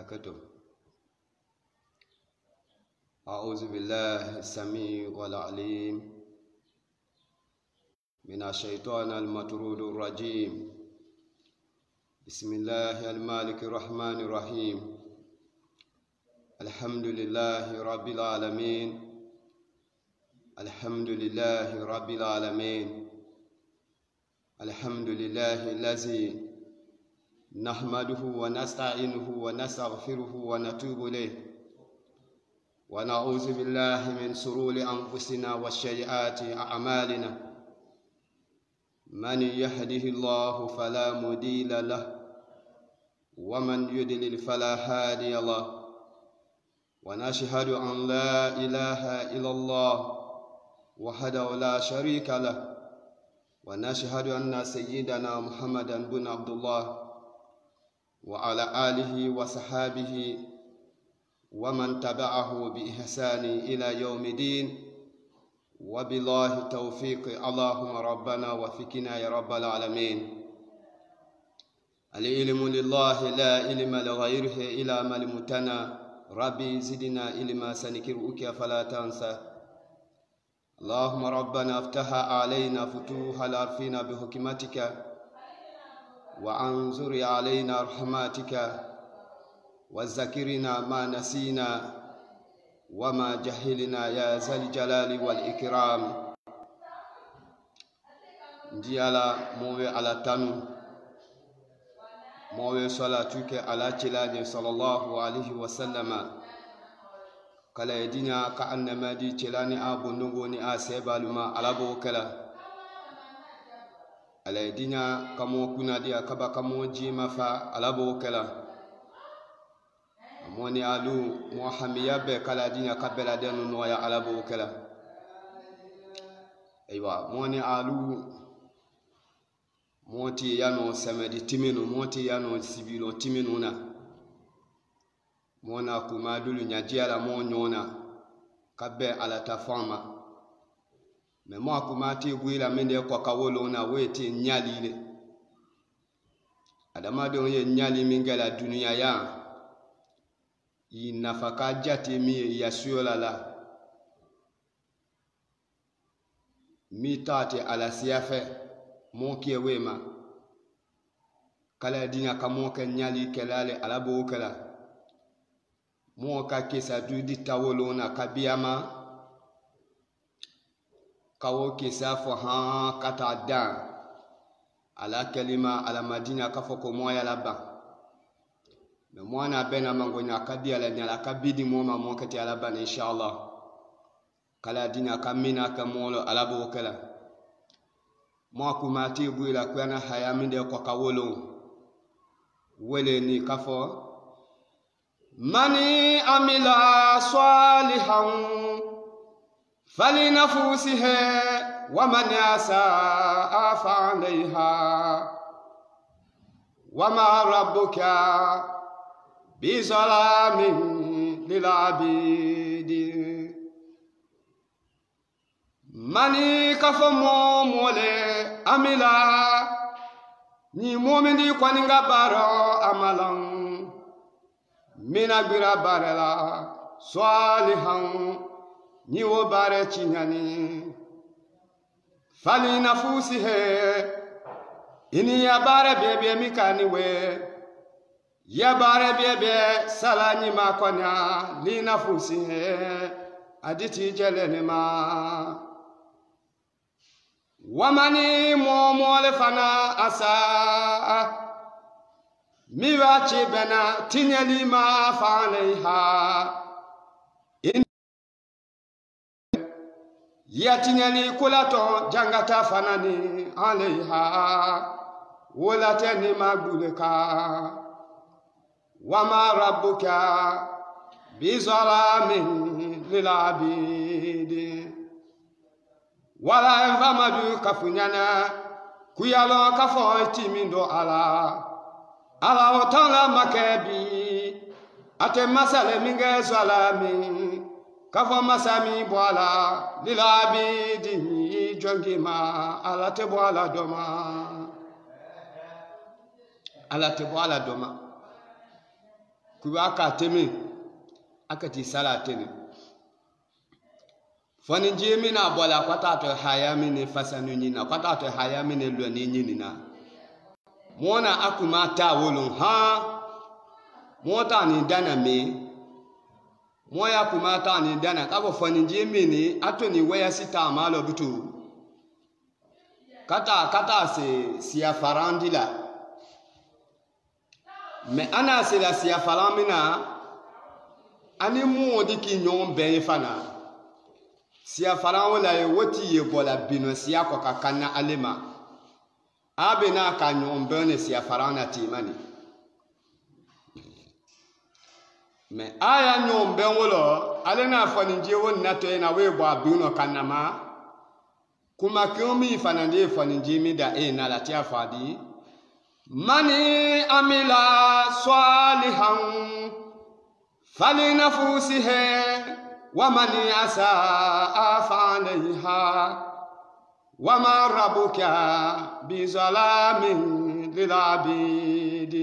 وبركاته. أعوذ بالله السميع والعليم من الشيطان المطرود الرجيم. بسم الله المالك الرحمن الرحيم. الحمد لله رب العالمين. الحمد لله رب العالمين. الحمد لله الذي نحمده ونستعينه ونستغفره ونتوب إليه، ونعوذ بالله من شرور أنفسنا وسيئات أعمالنا. من يهده الله فلا مضل له، ومن يضلل فلا هادي له. ونشهد أن لا إله إلا الله وحده لا شريك له، ونشهد أن سيدنا محمدا بن عبد الله وعلى آله وصحابه ومن تبعه بإحسان إلى يوم الدين. وبالله التوفيق، اللهم ربنا وفقنا يا رب العالمين. العلم لله لا علم لغيره إلا ما علمتنا، ربي زدنا علما سنكرك فلا تنسى. اللهم ربنا افتح علينا فتوح العارفين بحكمتك، وانظر علينا رحمتك، وذكرنا ما نسينا وما جهلنا يا ذا الجلال والإكرام. Ndiala mowe ala tanu mowe salatuke ala cilani sallallahu alaihi wasallama kala edina ka annama di cilani abu nungoni a sebaluma alabo kala ala edina kamo kuna dia kaba kamo jima fa alabo kala moni alu muhammadiya be kala dina kabela denu noya alabo kala aywa moni alu moti yano samedi timinu moti yano sibilo timinu na mona kuma dulu nyajiala mo nyona kabbe ala tafama me mo kuma ti gwila mende ko kawolo na weti nyalile adama don ye nyali mingala dunia ya inafaka jati mi yasuola la mitati ala siafe mokie wema kala dina kamo ka nyali kelale alabo kala mo ka kesa dudi tawolo na kabiyama kawo kesa fo ha kata dan ala kalima ala madina kafoko moya laba me mwana bena mangonya kadia la nyala kabidi moma mo kati ala ban inshallah kala dina kamina kamolo alabo kala mo kumati buila kwana haya minde kwa kawolo wele ni kafo mani amila salihan falinafusihi wa man yasaa fa alayha wa ma rabbuka bizalamin lil abidi. Mani kafo mole amila ni momindi kwaninga baro amalan mina gbira barela salihan ni wo bare chinyani fali nafusihi ini ya bare bebe mikani we ya bare bebe salani makonya li nafusihi aditi jelene ma wamani momole fana asa miwachi bena tinyali ma faneha ya tinyali kulato jangata fanani aleha wala teni maguleka wama rabbuka bizalamin lil abidi. Wala envamadu kafunyana kuyalo kafo timindo ala otanga makebi ate masale minge zalami kafo masami bwala lilabidi jongima ala te bwala doma kuba ka temi akati sala teni foni jemi na bola kwata to haya mini fasanu nyina kwata to haya mini lo ni nyina mona akuma ta wolun ha mota ni dana me moya kuma ta ni dana kabo foni jemi ni atoni weya sita malo butu kata se siya farandila me ana se la siya faramina ani mu diki nyon ben fana siya faran wala ye woti ye bola bino siya ko kakana alema abena ka nyon ben siya farana timani me aya nyon ben wolo alena fani je won nato na we bo abino kanama kuma kyomi fanande fani jimi da na latia fadi mani amila swalihan فلنفسه ومن أساء فعليها وما ربك بظلام للعبيد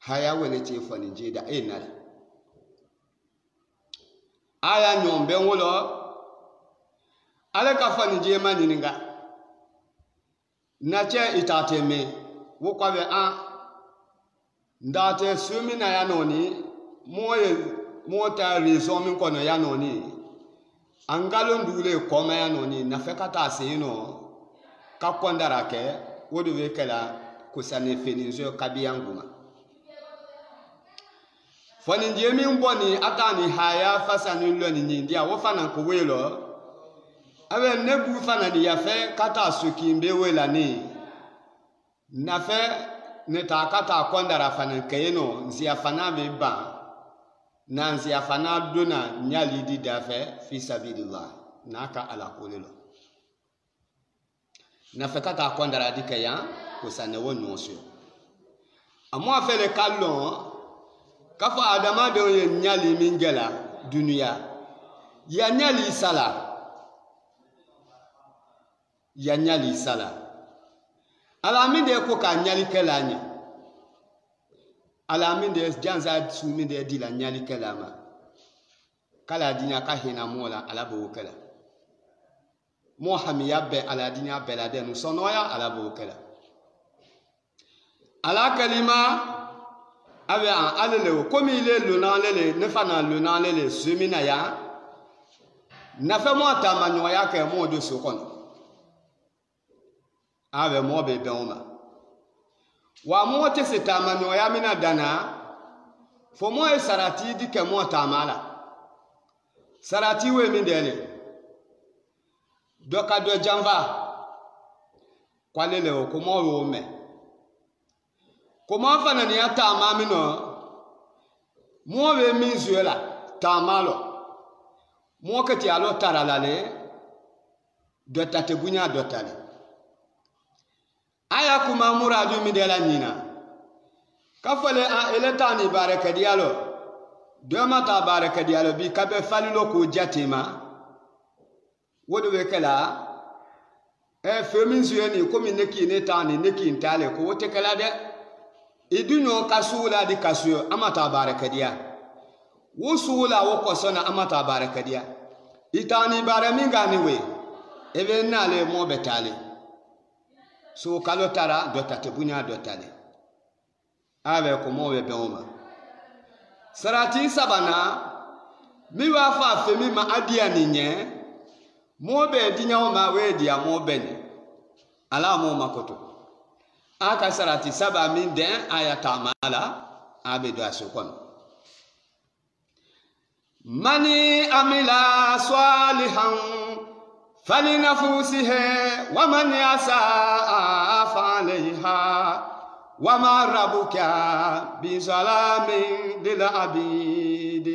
هيا ولتي فنجيدا إنال آية نيوم بيولو ألك فنجي ما نينغا ناتي إتاتيمي وقوة ndate sumi na ya noni mota reason min kono ya noni angalo ndule koma ya noni na fekata sino ka kondara ke wodo we kala kusane feninzo kabiyanguma foni ndiemi mboni atani haya fasani loni ndia wo fana ko welo awe nebu fana ni yafe kata sukimbe wela ni na fe neta kata kondara fana kayeno nzia fana beba na nzia fana dona nyali di dafe fi sabilillah naka ala kolelo na fe kata kondara di kaya kusane wonyoso amwa fele kallon kafa adama de ye nyali mingela dunia ya nyali sala alami de ko ka nyali kelanya alami de janza sumi de dila nyali kelama kala dinya ka hina mola alabo kala mo hamiya be ala dinya belade no sonoya alabo kala ala kalima abe an alele komi ile lona lele ne fana lona lele sumi na ya na fe mo tamanyo ya ke mo do sokon abe mo be benoma wa mo te se tamanyo ya mina dana fo mo e sarati di ke mo tamala sarati we mi dele doka do janva kwalele o ko mo wo me ko mo fana ni ata mami no mo we mi zuela tamalo mo ke ti alo taralale do tate bunya do tale aya kuma muraju mi de la nyina kafale a eletani baraka dialo do mata baraka dialo bi kabe falilo ko jatima wodo be kala femi zueni ko mi neki ne tani neki ntale ko wote kala de idunyo kasula di kasuyo amata baraka dia wusula wo kosona amata baraka dia itani baraminga ni we ebe nale mo betale so kalotara dotate bunya dotale abe ko mo be beoma sarati sabana mi wa fa femi ma adia ninye mo be dinya o ma we dia mo beni ala mo makoto aka sarati saba min den ayata mala abe do asukon mani amila salihan فلنفسه ومن يساء فعليها وما ربك بظلام للعبيد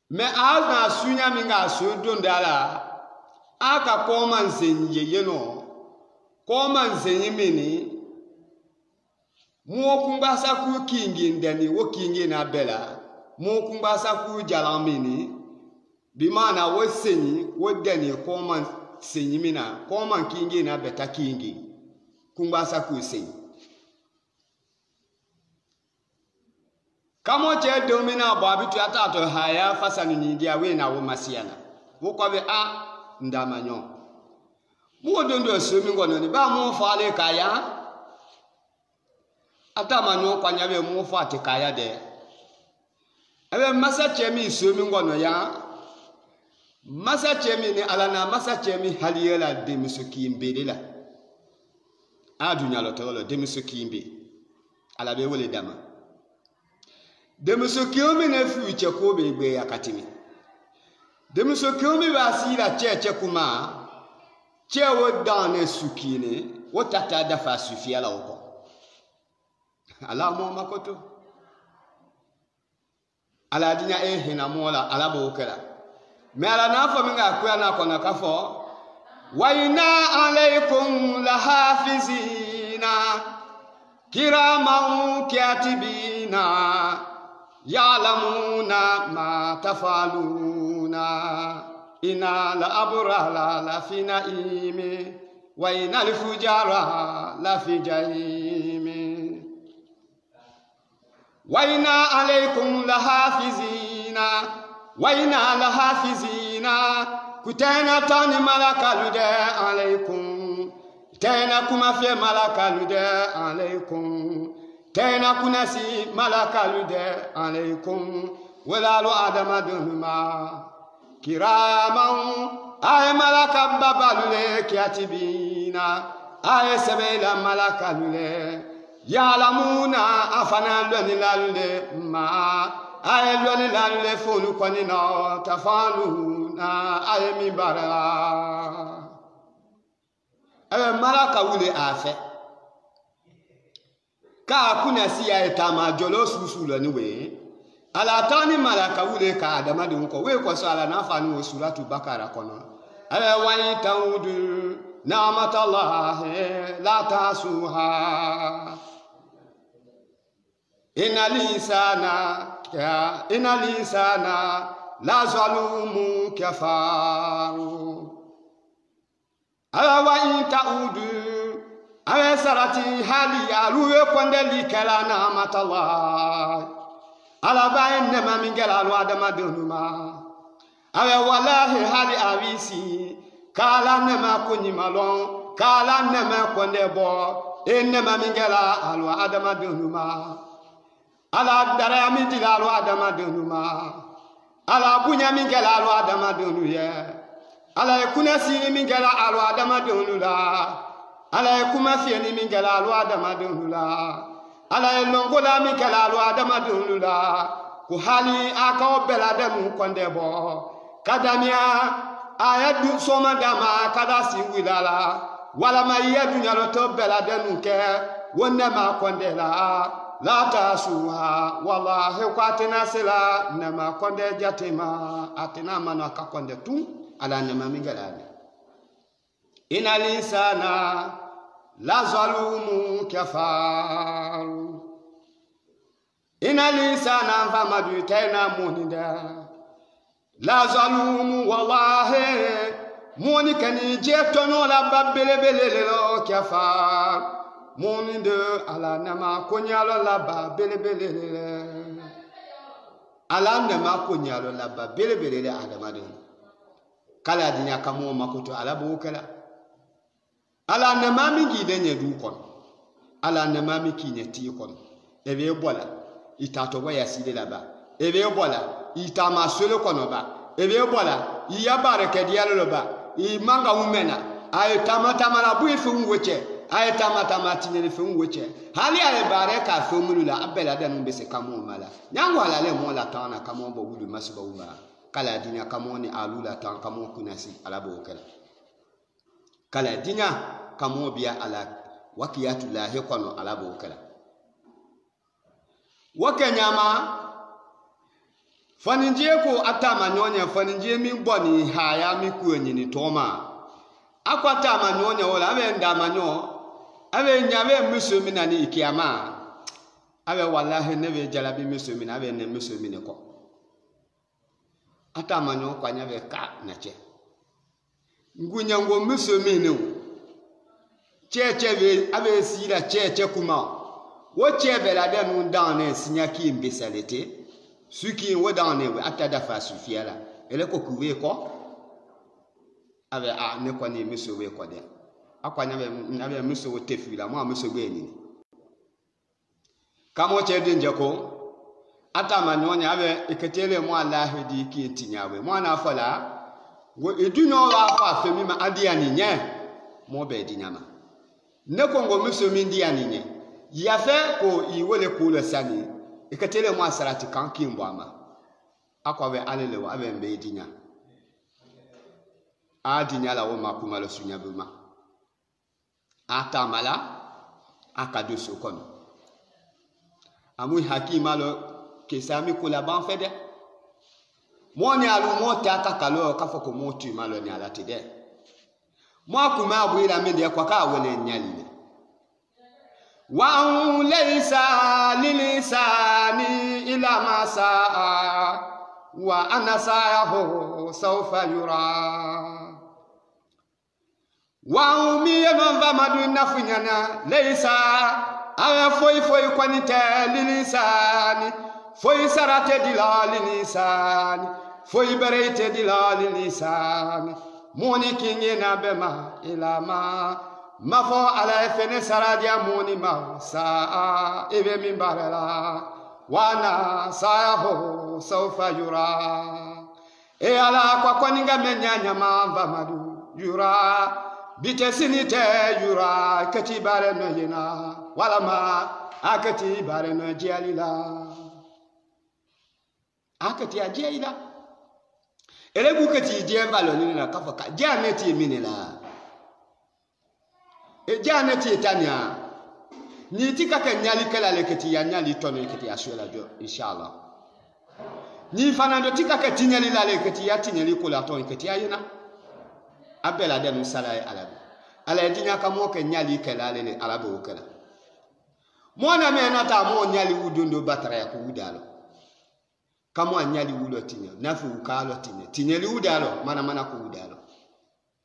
me azna sunya minga sudun dala aka koma nzenye yeno koma nzenye mini mo kumbasa ku kingi ndani wo kingi na bela mo kumbasa ku jalamini bimana wo senyi wo deni koma senyi mina koma kingi na beta kingi kumbasa ku senyi Kamo che domina babitu atato haya fasanu ni dia we na wo masiana. Wo kwa be a ndamanyo. Mo dondo somi ngono ni ba mo fale kaya. Ata manyo kwa nyabe mo fa te kaya de. Ebe masa chemi somi ngono ya. Masa chemi ni alana masa chemi haliyela de misuki mbedela. Adunya lo tolo de misuki mbe. Ala be wole dama. Demusokiomi ne fuiche kobe igbe ya katimi. Demusokiomi basira cheche kuma. Che wo dane sukine. Wo tata dafa sufi ala uko. Ala mo makoto. Ala dinya hina mola ala bo ukela. Me ala nafo minga kuya na kona kafo. Wa inna alaykum lahafizina. Kiraman katibina. Ya'lamuna ma tafaluna inna la abrala la fi na'imi wa inna al fujara la fi jahimi wa inna alaykum la hafizina wa inna la hafizina kutana tani malakalude alaykum tana kuma fi malakalude alaykum Tena kunasi malakalude alaykum walalu adama dunuma kiraman ay malaka babalule kiatibina ay sebela malakalule yalamuna afana lonilalule ma ay lonilalule fonu konina tafaluna ay mibara ay malaka wule afe ka kuna siya etama jolo susula niwe ala tani malaka wule ka adama de nko we ko so ala na fanu o suratu bakara kono ala wa taudu na'matallah la tasuha inal insana la zalumu kafaru ala wa taudu awe sarati hali aluwe kwandeli kala na matala ala bayin ne mamingela alu adama dunuma awe wallahi hali awisi kala ne makunyi malon kala ne makondebo enne mamingela alu adama dunuma ala dara amidila alu adama dunuma ala bunya mingela alu adama dunuye ala kunasi mingela alu adama dunula ala kuma fieni mingela alu adama dunula ala longola mingela alu adama dunula ku hali aka obela demu kondebo kadamia ayadu soma dama kada si wilala wala ma yedu nyalo to bela demu ke wonna ma kondela la tasuha wallahi qatina sila nama konde jatima atina mano akakonde tu ala nama mingela inal insana la zalumu kafaru inal insana famadu tena muninda la zalumu wallahi muni kani jetono la babelebele lo kafar muninde ala nama konyalo la babelebele ala nama konyalo la babelebele adamadu kala dinya kamo makuto ala bukala ala nama mi gide nye du kon ala nama mi kinye ti kon ebe bola itato waya sile laba ebe bola itama solo kono ba ebe bola iya bareke dialo ba I manga umena ay tamata la bui fu ngoche ay tamata tinele fu ngoche hali ay bareka fu mulula abela dan mbese kamo mala nyangwa la le mo la tana kamo bo wulu masuba uma kala dinya kamo ni alula tan kamo kunasi alabo kala kala dinya kamo biya ala wakiyatu lahi kono alabo kala wakanyama faninje ko atama nyonya faninje mi boni haya mi kuenyi ni toma akwata manyonya wala abe ndamanyo abe nyabe musumi na ni ikiama abe wallahi nebe jalabi musumi na abe ne musumi ne ko atama nyo kwa nyabe ka na che ngunya ngo musumi ne cheche be abe sira cheche kuma wo chebe la de nun dane sinya ki mbesalete suki wo dane we atada fa sufiala ele ko kuwe ko ave a ne ko ni miso we ko de akwa nya miso wo tefila mo miso gbe ni kamo chede njeko ata manyonya ave iketele mo Allah di ki tinyawe mo na fala wo eduno wa fa femi ma adia ni nye mo be di nyama ne kongo miso mi ndia ni nye ya fe ko iwole ko le sani iketele mo asarati kan ki mbama akwa we alele wa ave mbe di nya adi nya la wo makuma lo sunya buma ata mala akado sokono amu hakima lo kesami kula ban fede mo ni alu mo ta kakalo ka foko mo tu malo ni ala tede mo akuma abuira mi de kwa ka wole nyali wa laysa lilisani ila ma saa wa ana sa'ahu sawfa yura wa mi yamba madu nafunyana laysa aya foi kwanite lilisani foi sarate dilali lisani foi berete dilali lisani moni kinye na bema ilama mafo ala fene saradia moni ma saa eve mimbarela wana saho sawfa yura e ala kwa kwaninga menyanya mamba madu yura bitesinite yura katibare no yina wala ma akati bare no jialila akati ajeila elebu kati jembalo ni na kafaka janeti minela e janeti tania ni tikaka nyali kala lekati ya nyali tono kati ya shwela jo inshallah ni fanando tikaka tinyali la lekati ya tinyali kula ton kati ya yina abela de musala alabi ala dinya kamo ke nyali kala le alabu kala mona me nata mo nyali wudondo batara ya kuudalo kamo nyali wulo tinya nafu ukalo tinyali udalo mana kuudalo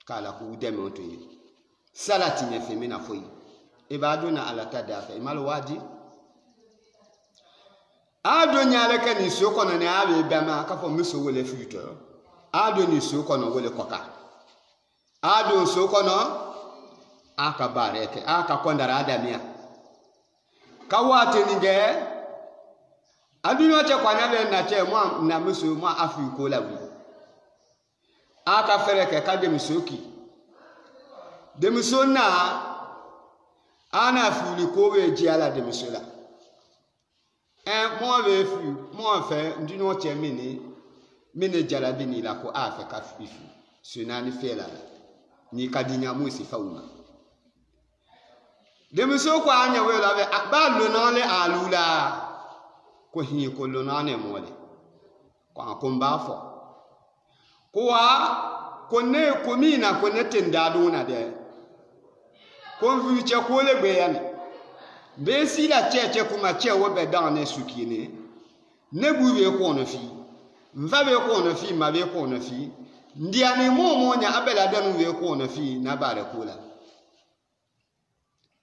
kala kuudeme oto yi sala tinya femina foi ibaduna ala tadafa imalo wadi ado nyale ke ni soko no ne abe bama kafo miso wole futo ado ni soko no wole koka ado soko no aka bareke aka kondara adamia kawate ninge adunyo che kwanyale na che mo na miso mo afiko la wi aka fereke ka de misoki de misona ana fuli ko we ji ala de misola mo we fu mo fe ndino che mini jarabi ni la ko afa ka fifu sunani fela ni kadinya musi fauma demiso kwa anya we la be ba lo na le alula ko hin ko lo na ne mole kwa ko mbafo kwa ko ne ko mina ko ne tendado na de ko vu che ko le gbe ya be si la cheche kuma che wo be dan ne sukine ne buwe ko no fi mva be ko no fi ma be ko no fi ndia ni mo nya abela danu we ko no fi na bare kula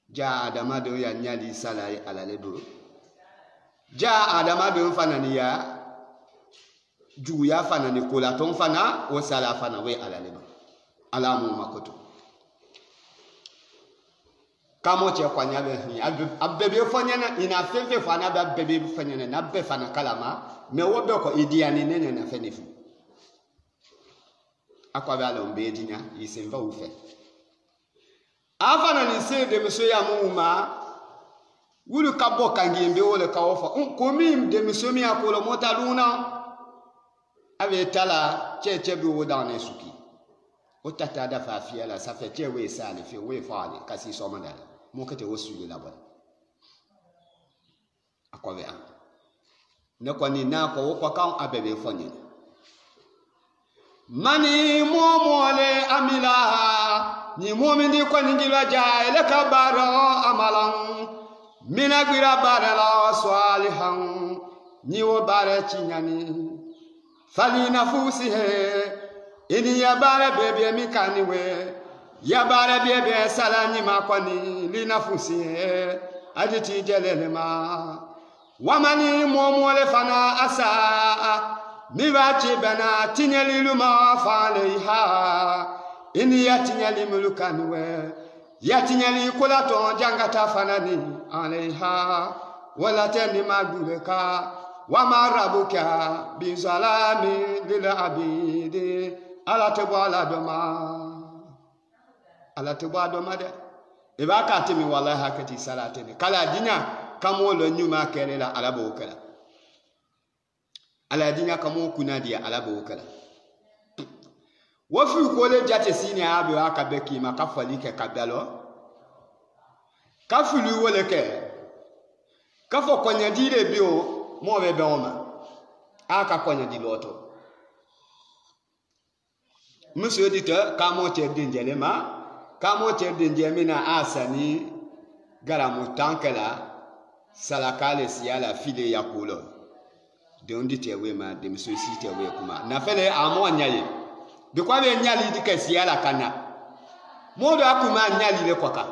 ja adama do ya nyali salai alalebo ja adama do fanani ya ju ya fanani kula ton fana o sala fana we alalebo alamu makoto kamo che kwanya be ni abebe fanyana ina fefe fana ba bebe fanyana na be fana kalama me wo be ko idiani nene na fenefu akwa ba lo mbe dinya yisemva ufe afana ni se de miso ya muuma wulu kabo kangimbe wole kawofa komi de miso mi akolo motaluna ave tala cheche bi wodane suki otata da fa fiela ça fait che we sale fi we faale kasi so mandala mo kete wosuye la bon akove an ne ko ni na ko ko kan abebe fonye mani momole amila ni momini ko ngilwa jaile kabaro amalan mina gwira barala swalihan ni wo bare chinyani fali nafusi he ini ya bare bebe mikaniwe ya bare bebe salani makoni li nafusi he aditi jelelema wamani momole fana asa mibachi bana tinyeli luma faleha ini yatinyeli mulukanwe yatinyeli kulato jangata fanani aleha wala tani maguleka wama rabuka bizalami lil abidi ala tebwala doma de ibaka timi wallahi hakati salatene kala dinya kamo lo nyuma kelela ala bokala ala dinya kamo kunadia ala bokala wofi ko le jate sini abe aka beki makafali ke kabalo kafulu wole ke kafo konya dire bio mo be oma aka konya di loto monsieur auditeur kamo che dinjele ma kamo che dinjele na asani garamu tankela salakale siala file ya kulo de ondi tewe ma de monsieur si tewe kuma na fele amo nyaye de kwa be nyali dike siala kana modo akuma nyali le kwaka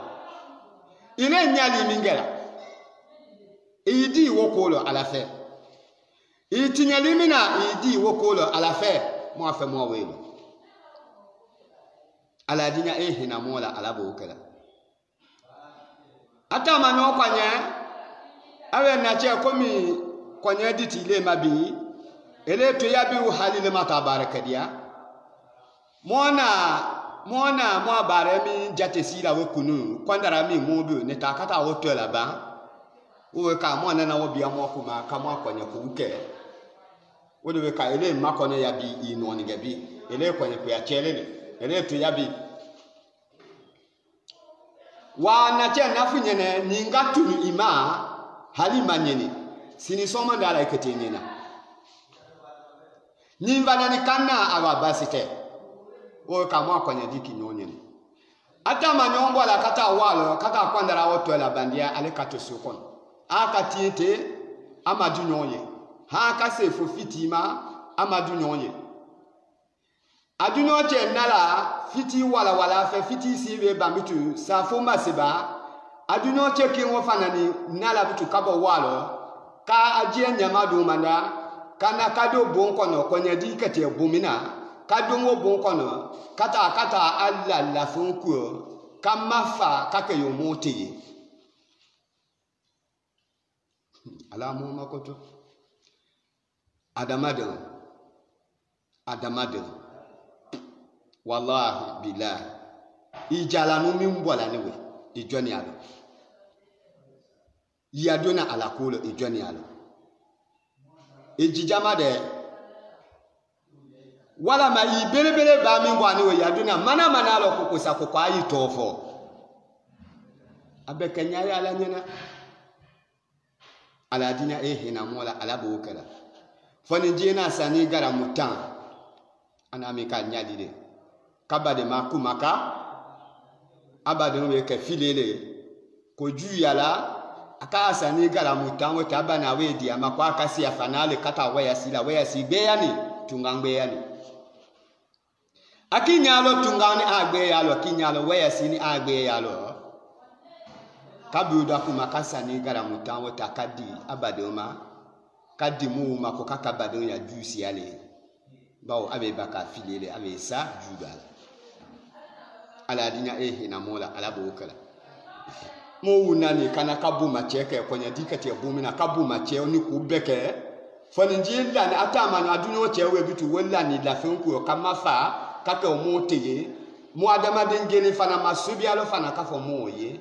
ile nyali mingela idi wokolo ala fe itinyali mina idi wokolo ala fe mo afa mo welo ala dinya ehina mola ala bokela ata manyo kwanya awe na che komi kwanya diti le mabi ele to yabi halile mata barakadia mona mo bare mi jate sira we kunu kwandara mi mobi ne takata woto la ba wo ka mona na wo bia mo kuma ka mo kwanya ku uke wo de ka ele makone yabi ino ni gabi ele kwanya ku ya chelele ele to yabi wa na che na funyene ninga tulu ima halima nyeni sini soma ndala iketenina nimba ni kana ababasite o kama kwanya diki nyonyeni ata manyombo la kata walo kata kwandara woto la bandia ale kato sokon aka tiete amadu nyonye ha ka se fo fitima amadu nyonye adunyo che nala fiti wala fe fiti sibe bamitu safo masiba adunyo che kinwo fanani nala bitu kabo walo ka ajie nyamadu manda kana kado bonkono konya di kete bomina kado ngo bonkono kata alla la funku kamafa kake yo moti ala mo makoto adamadel wallahi billahi ijalanu mimbola niwe ijoni alo yadona alakolo ijoni alo ejijama de wala ma ibelebele ba mimbo niwe yadona mana alo kokosa kokwa yi tofo abekanya ya ala nyana ala dinya ehina mola ala bokala foni jina sani gara mutan ana mi ka nyadi de kabade makumaka abade we ke filele ko juyala aka sani gara mutan we tabana we dia makwa akasi afanale kata waya si beyani tungangbe yani akinyalo tungani agbe yalo kinyalo waya si ni agbe yalo kabuda kumaka sani gara mutan we takadi abade oma kadi mu mako kakabade ya juice yale bawo abe baka filele abe sa jugal ala dinya ehina mola ala bokala mo wunani kana kabu macheke kwenye dikati ya bumina kabu mache ni kubeke foni njila ni atama na adunyo chewe bitu wala ni la fenku kama fa kake omoteye mo adama dengene fana masubi alo fana kafo moye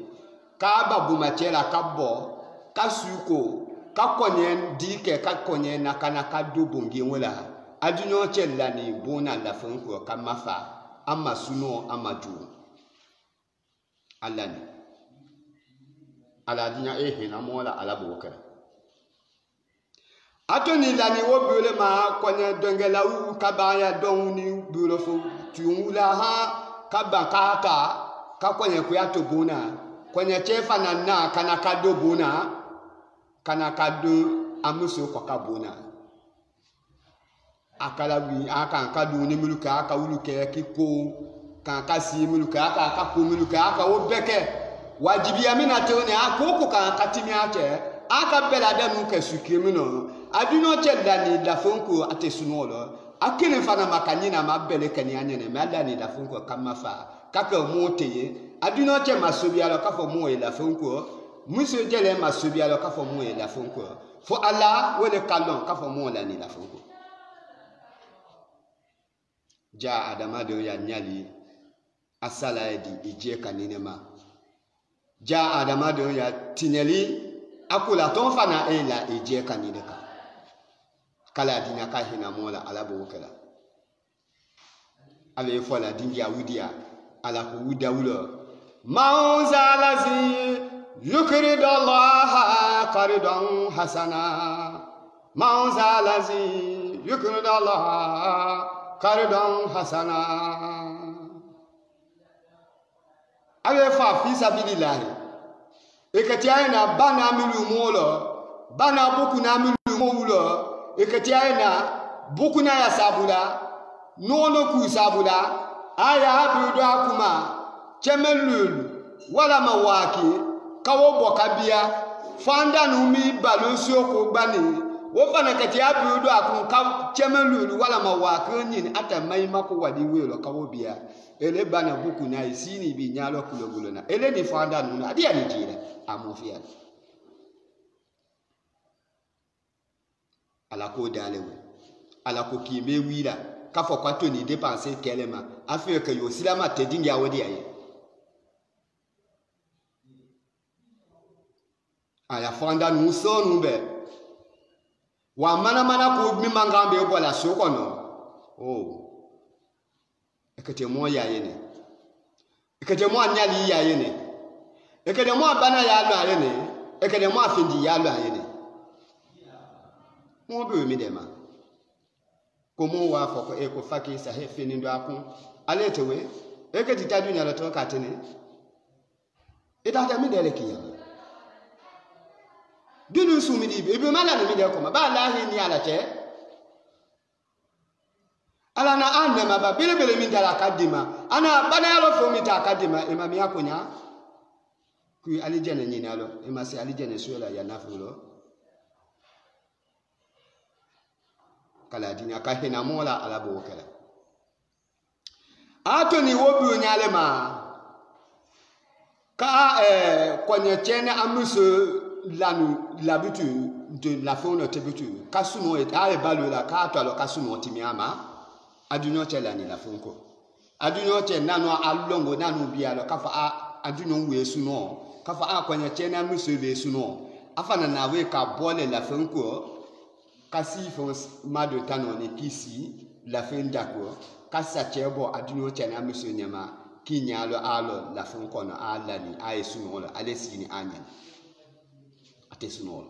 ka babu machela kabo kasuko kakonye dike kakonye na kana kadu bongi wala adunyo chela ni bona la fenku kama fa ama suno ama ju alani ala dinya ehina mola ala bokara atoni lani wo bule ma konya dongela u kabaya dongni bulo fo tuula ha kabakata ka konya kuyato bona konya chefa na kana kado bona kana kado amuso kwa kabona akala wi aka kado ni muluka aka uluke kiko kan kasi muluka aka ko muluka aka wo beke wajibi amina tone akoko ka katimi ake aka bela da nu ka sukimi no aduno che dani da fonko atesunolo akene fana makanyina mabele kani anyene madani da fonko kamafa kaka moteye aduno che masobi alo ka fo mo e la fonko muso jele masobi alo ka fo mo e la fonko fo ala wele kalon ka fo mo la ni la fonko ja adama do ya nyali asala edi ije kaninema ja adama do ya tineli akula ton fana ela ije kanineka kala dinya ka hina mola ala bo kala ale fola dingia wudia ala ko wuda wulo mauza lazi yukridallaha qaridan hasana mauza lazi yukridallaha qaridan hasana ale fa fi sabilillah ekati na bana milu molo bana boku na milu molo ekati na boku na ya sabula nono ku sabula aya habido akuma chemelul wala mawaki kawo bokabia fanda numi balonsi ko bani wo fana kati habido akun ka chemelul wala mawaki nyin ata mai mako wadi welo kawo bia ele bana boku na isini bi nyalo kulogulo na ele ni fanda nuna adia ni jira amofia ala ko dalewe ala ko kimbe wira ka fo kwato ni dépenser kelema afin que yo silama te dinga wodi aye aya fanda nu so nu be wa mana ko mi mangambe bola sokono oh ekete mo ya yene ekete mo anyali ya yene ekete mo bana ya lo ayene ekete mo afindi ya lo ayene mo be mi dema komo wa foko e ko faki sa he fini ndo akun aletewe ekete tadu nya lo to katene ita ta mi dele kiya dunu sumi di be mala ni mi de ko ma ba lahi ni ala che ala na ande maba bele mi dala kadima ana bana yalo fo mi ta kadima imami yako nya ku alijene nyini alo imasi alijene suela ya nafulo kala dinya ka hina mola ala bo kala atoni wobi onyale ma ka konye chene amuso lanu labitu de la faune tebitu kasuno et ale balula ka atalo kasuno timiama adunyo chela ni la funko adunyo che nanu alongo nanu bialo kafa adunyo wesu no kafa akwanya che na musebe suno afana nawe ka bole la funko kasi fo mado tano ni kisi la fin dako kasa chebo adunyo che na musu nyama kinyalo alo la funko no ala ni ayesu no alesi ni anya atesuno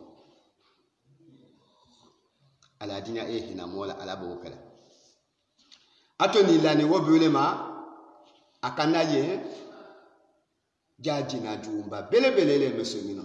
ala dinya hina mola ala bokala atoni lani wobule ma akanaye jaji na jumba belebelele musumino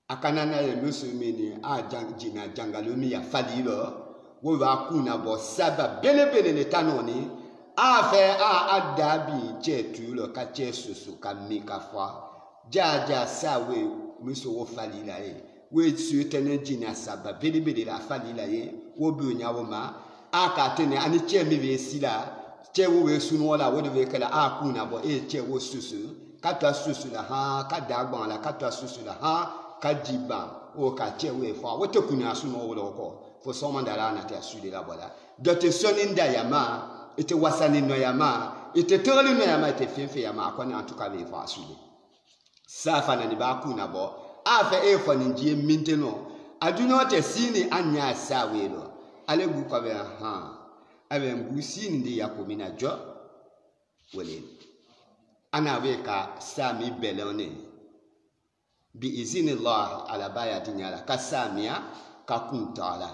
akanana ye musumini a jangina jangalomi ya falilo wo ba kuna bo saba belebelele tanoni a fe a adabi chetulo ka chesusu ka mikafa jaja sawe muso wo falila ye we sutene jina saba belebelele la falila ye wo bunya wo ma aka tene ani chemi be sila chewo we sunu wala wo de kala akuna bo e chewo susu katwa susu la ha kadagban la katwa susu la ha kajiba o ka chewo fa wo te kunya sunu wo ko fo so mandala na ta sudi la bola dote soninda yama ite wasani no yama ite toli no yama ite fenfe yama akoni antuka be fa sudi safa na ni ba kuna bo afa e fo ni die minteno adunyo te sini anya sawe lo ale gu kwa be ha abe mbusi ndi yakomina jo wele ana weka sami belone bi izinillah ala baya dinyala ka samia ka kuntala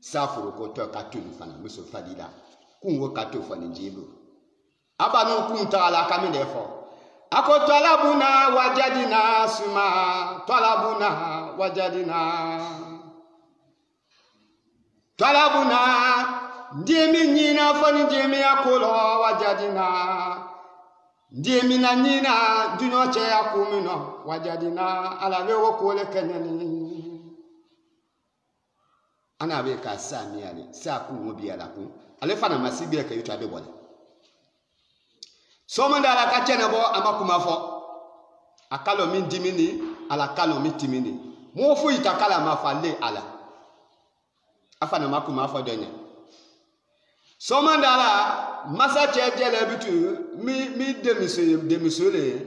safuru ko to ka tun fana muso fadila kunwo ka to fani jibu abanu kuntala kami defo ako talabuna wajadina suma talabuna wajadina talabuna ndimi nyina fani ndimi akolo wajadina ndiye minanyina duno che ya kumino wajadina ala lewo kole kenyani ana be ka sami ale sa ku mo bi ala ku ale fana masibi ka yuta be bole so manda ala ka chena bo amakuma fo akalo min dimini ala kalo mi timini mo fu itakala mafalle ala afana makuma fo denya so manda la masa chejele bitu mi demiso le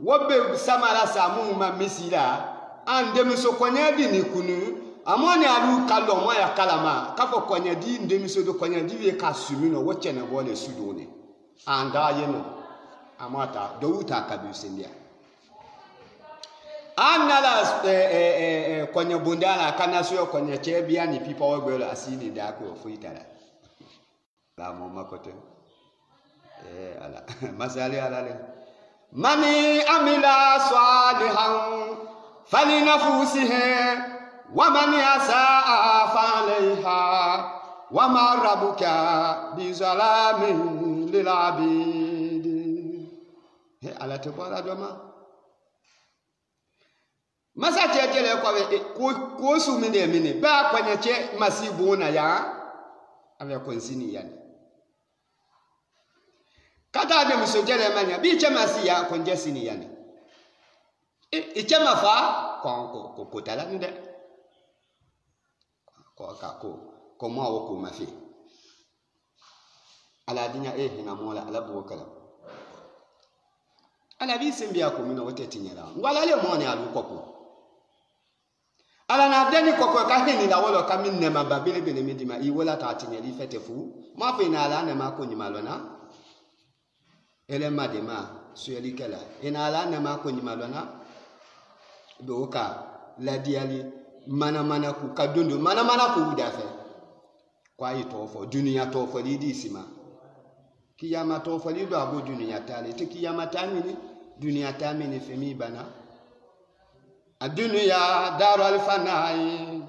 wobe samara samu ma misila an demiso kwanyadi ni kunu amoni alu kalo mo ya kalama kafo kwanyadi demiso do kwanyadi we ka sumino wo chene bo le sudone anda yeno amata do uta kabisendia anala kwanya bundala kana so kwanya chebia ni pipa wo gbelo asini da ko fuitara la mo makote ala masali ala le mani amila salihan falinafusihi wa man yasaa falaiha wa ma rabbuka bizalamin lil abid ala tabara doma masa chejele ko sumine mine ba kwanya che masibuna ya ave konsini yani kata de musojele manya bi chema siya konje sini yani ichema fa ko tala nde ko mo wo ko mafi ala dinya hina mola ala bo kala ala bi simbiya ko mina wote tinyala wala le mo ne alu kopo ala na deni koko ka hini la wolo ka minne mababile bele medima I wala ta tinyali fete fu ma fe na ala ne ma ko nyima lona ele madema suyeli kala ina ala ne ma ko nyima lona do ka la diali mana ku kadondo mana ku udafe kwa itofo dunia tofo lidi sima kiyama tofo lido abo dunia tale te kiyama tamini dunia tamini femi bana adunia darul fanai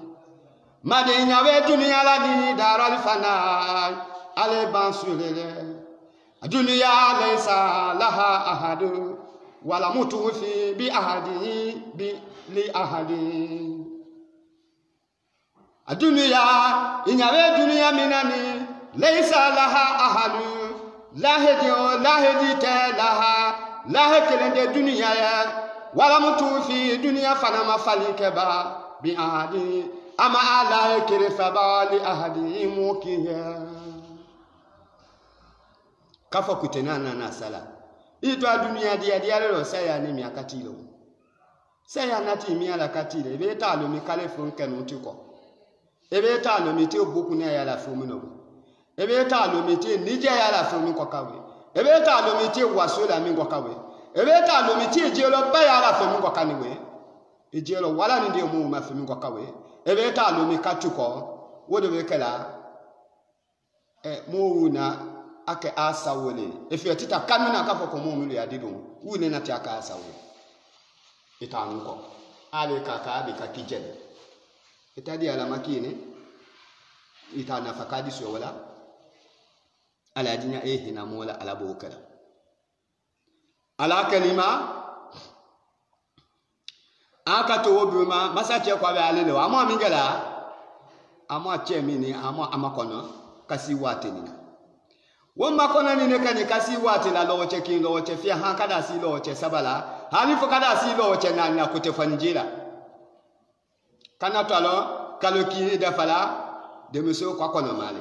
madenya we dunia la ni darul fanai ale bansulele adunia laysa laha ahadu wala mutu fi bi ahadi bi li ahadi adunia inyawe dunia minani laysa laha ahadu lahedi te laha kelende dunia ya wala mutu fi dunia fana mafalike ba bi ahadi ama ala kirefa ba li ahadi mukiya kafa kutenana na sala itwa dunia dia lelo saya ni miakatilo saya nati miala katile be talo mi kale fun kanu tiko ebe talo mi te boku na ya la fumino ebe talo mi te nije ya la fumi ko kawe ebe talo mi te wasola mi ko kawe ebe talo mi te jelo ba ya la fumi ko kaniwe ejelo wala ni ndio mu ma fumi ko kawe ebe talo mi katuko wodo be kala mu na ake asa wole efi tita kamina kafo ko mu ya dido wune na ti aka asa wole itanko ale kaka abi kakijele itadi ala makine itana fakadi so wala ala dinya hina mola ala bokala ala kalima aka to wobuma masache kwa be alele amo mingala amo chemini amo amakono kasi watenina womma kono ni ne kani kasi wate la lo chekin lo che fi han kada si lo che sabala halifu kada si lo che na kutefanjira kana talo kaloki dafala de muso kwa kono mali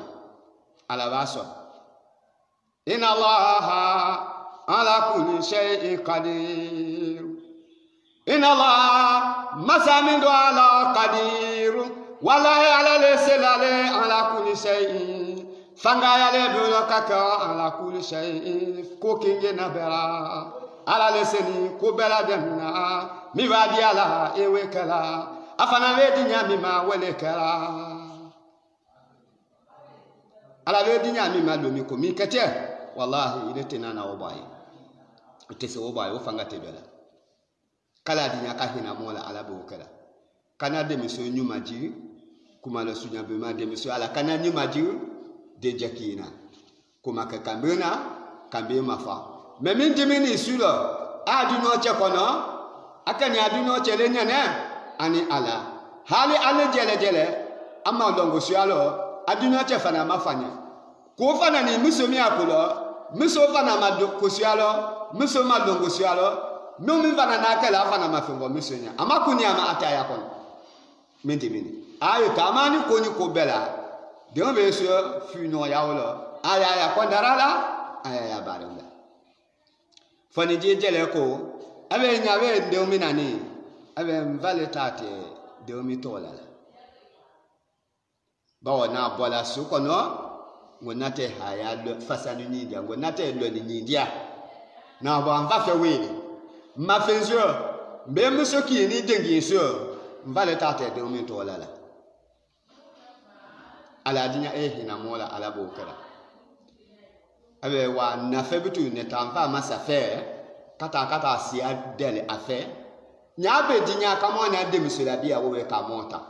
ala baso inna allaha ala kulli shay'in qadir inna allaha masamidu ala qadir wala ala lisalale ala kulli shay'in fanga yale bolo kaka ala kulli shay'in ko kinge na bera ala leseni ko bela demna mi wadi ala ewe kala afana wedi nyami ma wele kala ala wedi nyami ma lomi ko mi kete wallahi ile tenana obai itese obai o fanga tebela kala dinya ka hina mola ala bo kala kana de miso nyuma ji kuma la sunya be ma de miso ala kana nyuma ji de jakina kuma ka kambena kambe mafa mais min dimini sulo aduno che kono akani aduno che le nyane ani ala hali ale jele amma longo sualo aduno che fana mafanya ko fana ni musomi akulo muso fana ma ko sualo muso ma longo sualo no min fana na kala fana mafingo musonya ama kuni ama ataya kono min dimini ayo tamani koni ko bela de on be so funo yaolo aya ko darala aya baranda fani je jele ko abe nyabe de minani abe mvale tate de mi tola bawo na bola su kono ngonate haya lo fasanu ni dia ngonate lo ni dia na ba mva fe we ma fenzo be musoki ni dengi so mvale tate de mi tola la ala dinya hina mola ala bokara abe wa na fe bitu ne tamfa masa fe kata si adele afe nyabe dinya kama na de misula bia wo ka monta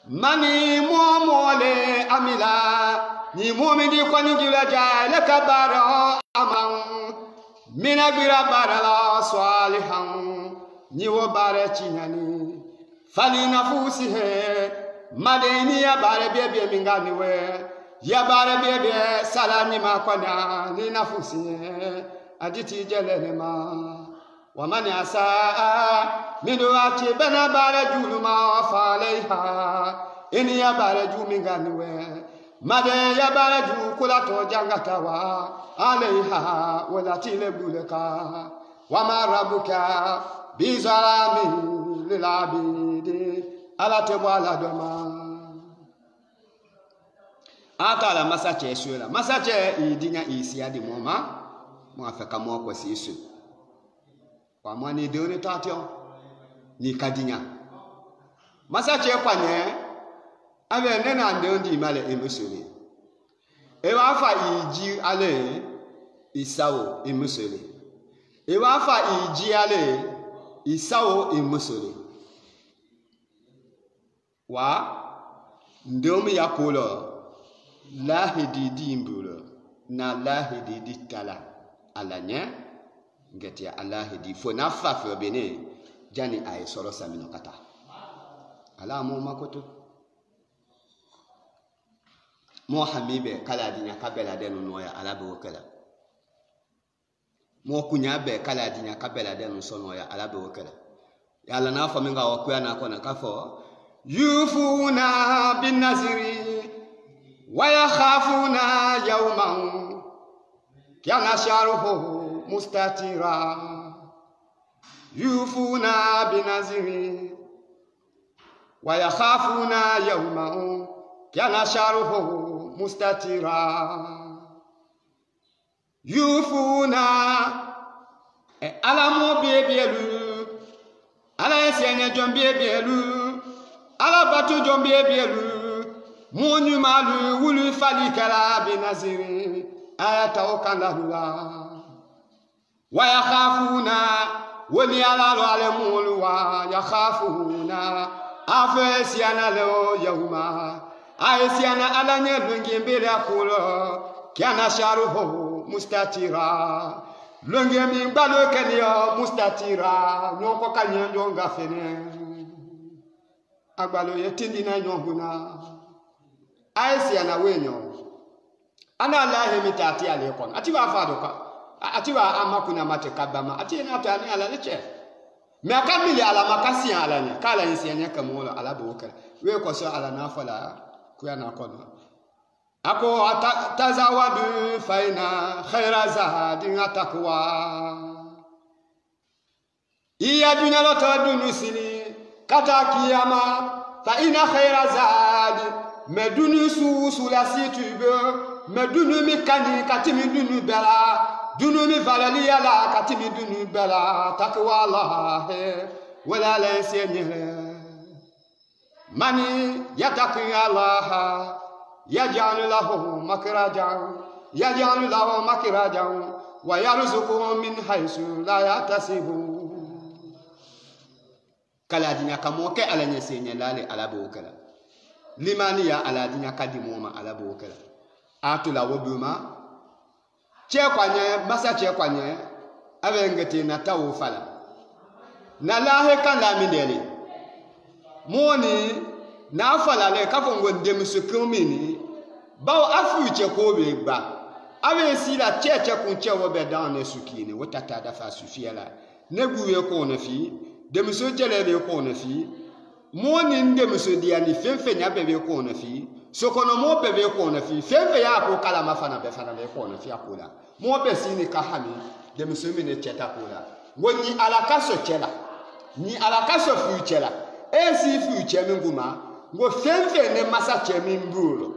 mani momole amila ni momidi kwani gila jale kabara amang minagira barala salihan ni wo bare chinyani fali nafusi he madeni ya bare bebe mingani we ya bare bebe salani makwana ni nafusi aditi jelele ma ومن أساء من واتي بنا بارجو ما فعليها إن يبارجو من غنوه مدى يبارجو كلا توجانغتوا عليها ولا تلبولك وما ربك بظلام للعبيد ألا تبوالا دوما أتالا مساچه سولا مساچه يدينا إيسيا دي موما موافقا موكو سيسو kwa mwani deone tatio ni kadinya masache kwanye abe nena ndeondi male emusori ewa fa iji ale isawo emusori ewa fa iji ale isawo emusori wa ndomi yakolo lahididi mbulo na lahididi tala alanya ngeti Allah di fo na fa fe bene jani ay soro samino kata ala mo makoto mo hamibe kala dinya kabela denu noya ala be wokala mo kunya be kala dinya kabela denu sonoya ala be wokala yalla na fa minga wakuya na kona kafo yufuna bin naziri wa yakhafuna yawman kana sharuhu mustatira yufuna binaziri wa yakhafuna yawman kana sharuhu mustatira yufuna alamu biebelu ala esenya jombiebelu ala batu jombiebelu monu malu wulu falikala binaziri ayata okandahula wa yakhafuna wali ala alamul wa yakhafuna afesiana lo yawma aisiana ala nyelungi mbele akulo kiana sharuhu mustatira lungi mbalo kenyo mustatira nyoko kanyendo ngafene agbalo yetindi na nyonguna aisiana wenyo ana lahi mitati alekon atiwa fadoka atiwa amakuna mate kabama atina tani ala leche me akamili ala makasi ala nya kala yisianya kamola ala boka we ko so ala nafala kuya na kono ako tazawadu faina khaira zadi atakwa iya dunya loto dunusini kata kiyama fa ina khaira zadi medunu su la sitube medunu mikani katimi dunu bela dunu mi valali yala katimi dunu bela takwa Allah wala la senye mani yataqi Allah yaj'al lahu makrajan wa yarzuquhu min haythu la yahtasib kala dinya kamoke ala nyesenye lale ala bokala limani ya ala dinya kadimoma ala bokala atula wobuma che kwanye masa che kwanye abe ngati na tawo fala na lahe kan la mindeli moni na fala le ka fongo ndem su kumini bawo afu che ko be gba abe si la che kun che wo be dan ne sukini wotata da fa sufiala ne guwe ko na fi dem so jele be ko na fi moni ndem so dia ni femfe nya be ko na fi sokono mo be ko na fi femfe ya ko kala mafana be fana be ko na fi akola mo be sini ka hami dem so mi ne cheta kola woni alaka so chela ni alaka so fu chela esi fu chemi nguma ngo femfe ne masa chemi mbulo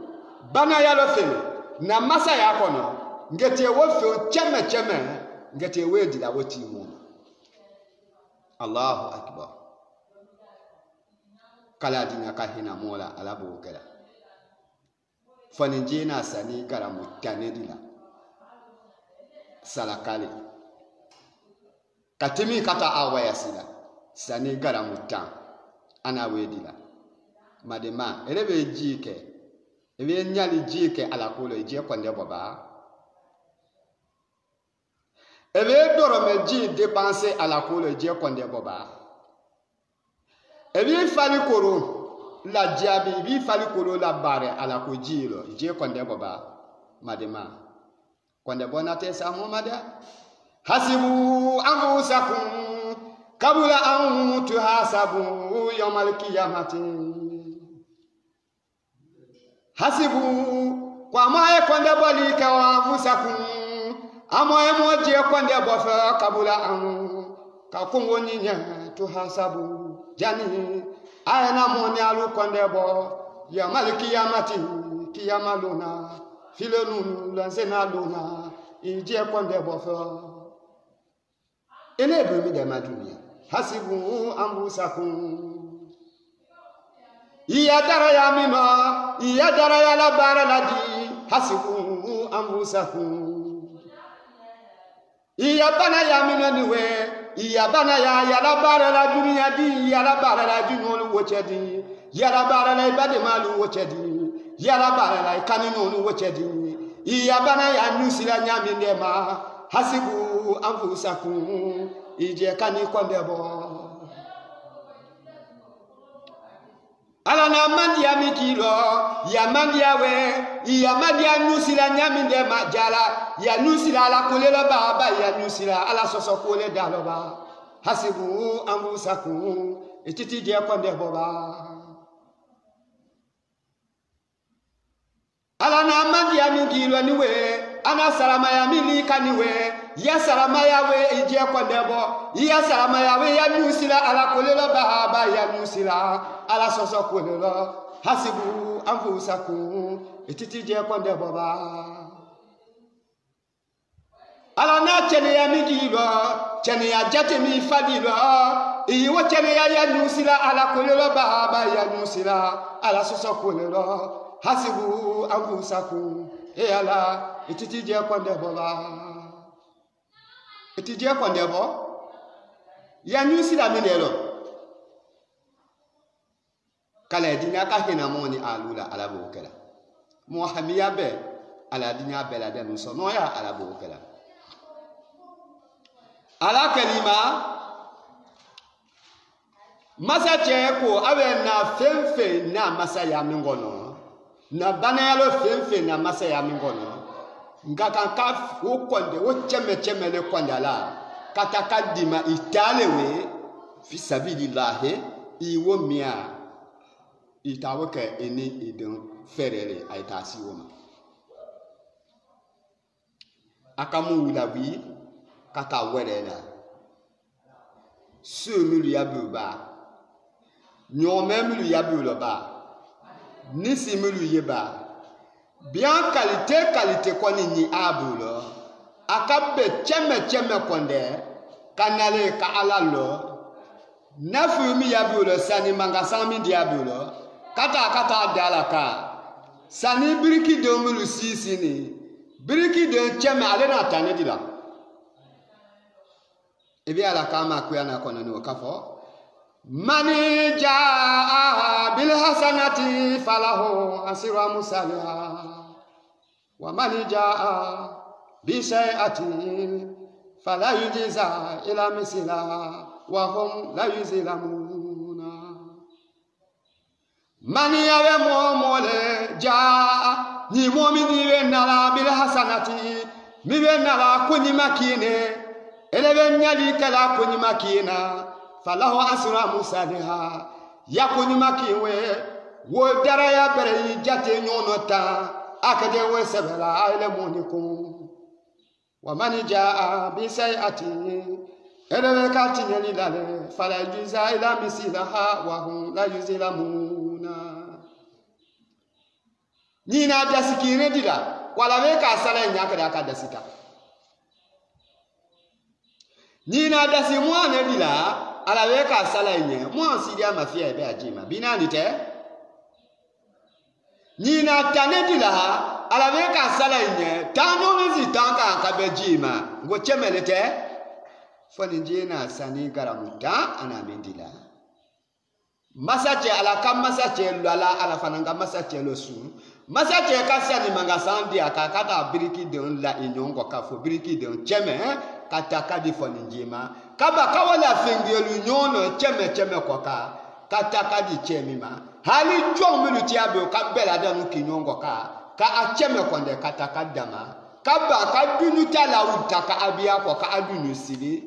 bana ya lo fene na masa ya kono ngete wo fe cheme ngete we dila woti mu Allahu akbar kala dinya ka hina mola alabo kala faninje na sani garamu tanedila salakale katimi kata awaya sila sani garamu tan ana wedila madema elebe jike ebe nyali jike alakolo je kwande baba ebe doro me ji dépenser alakolo je kwande baba ebe fali koro la diabi bi fali koro la bare alako jilo je kwande baba madema kwande bona te sa muhammada hasibu anfusakum kabula an tuhasabu yawmal qiyamati hasibu kwa maye kwande bali ka anfusakum amoye moje kwande bofa kabula an ka kongo nyinya tuhasabu jani ayana moni alu kwande bo yawmal qiyamati kiyamaluna filenu lansena luna ije kwande bofa ele be mi de madunia hasibu anfusakum iya dara ya mino iya dara ya la bara ladi hasibu anfusakum iya bana ya mino niwe iya bana ya la bara la dunia di ya la bara la junolu wochedi ya la bara la ibade malu wochedi ya la bara la kaninu wochedi iya bana ya nusila nyaminde ma hasibu anfusakum ije kani kwande bo ala na mandi ya mikilo ya mandi yawe ya mandi ya nusila nyaminde majala ya nusila ala kolela baba ya nusila ala soso kole daloba hasibu anfusakum ititi je kwande boba ala na mandi ya mikilo niwe ana salama ya milika niwe ya salama yawe ije kwande bo ya salama yawe ya nusila ala kolela baba ya nusila ala soso kolela hasibu anfusakum ititi je kwande boba ala na chene ya migilo chene ya jate mi fadilo iwo chene ya nusila ala kolela baba ya nusila ala soso kolela hasibu anfusakum e ala ititi je kwande boba ititi je kwande bo ya nusila minelo kala dinya ka hina moni alula ala bokela mo hamiya be ala dinya be la den so no ya ala bokela ala kalima masa che ko abe na femfe na masa ya mingono na banayalo femfe na masa ya mingono ngaka ka wo konde wo cheme le konde ala kataka dima italewe fi sabilillah iwo mia itawoke eni idon ferere aitasi woma akamu wulawi kaka werela sumulu yabuba nyomemulu yabuloba nisimulu yeba bien qualité kwani ni abulo akabe cheme konde kanale ka alalo nafumi yabulo sani manga sami diabulo kata dalaka sani biriki domulu sisini biriki de cheme ale na tane dila ebi ala kama kuyana kono no kafo mani jaa bil hasanati falahu asira musaliha wa mani jaa بسيئة فلا يجزى إلى مثلها وهم لا يظلمون من يوم مولى جاء ni mu'mini we nala bil hasanati mi we nala kuni makine ele be nyali kala kuni makina falahu asra musaliha ya kuni makiwe wo dara ya bere jate nyono ta akade we sebela ele monikum wa man jaa bi sayati ele be kati nyali lale fala juza ila misilaha wa hum la yuzlamuna Nina dasikine dila wala weka sala nyaka da ka dasita Nina dasi mwana dila ala weka sala nye mwa sidia mafia ebe ajima bina nite Nina tane dila ala weka sala nye tano nzi tanka kabejima ngo chemelete foni njena sani garamuta ana mendila Masache ala kam masache lala ala fananga masache losu Masache kasani mangasandi akakata biriki de la inyongo kafo biriki de cheme kataka di foninjima kaba kawala fengelu nyono cheme koka kataka di chemima hali jomilu tiabe kabela danu kinyongo ka acheme konde kataka dama kaba kadunu tala utaka abia ko ka adunu sili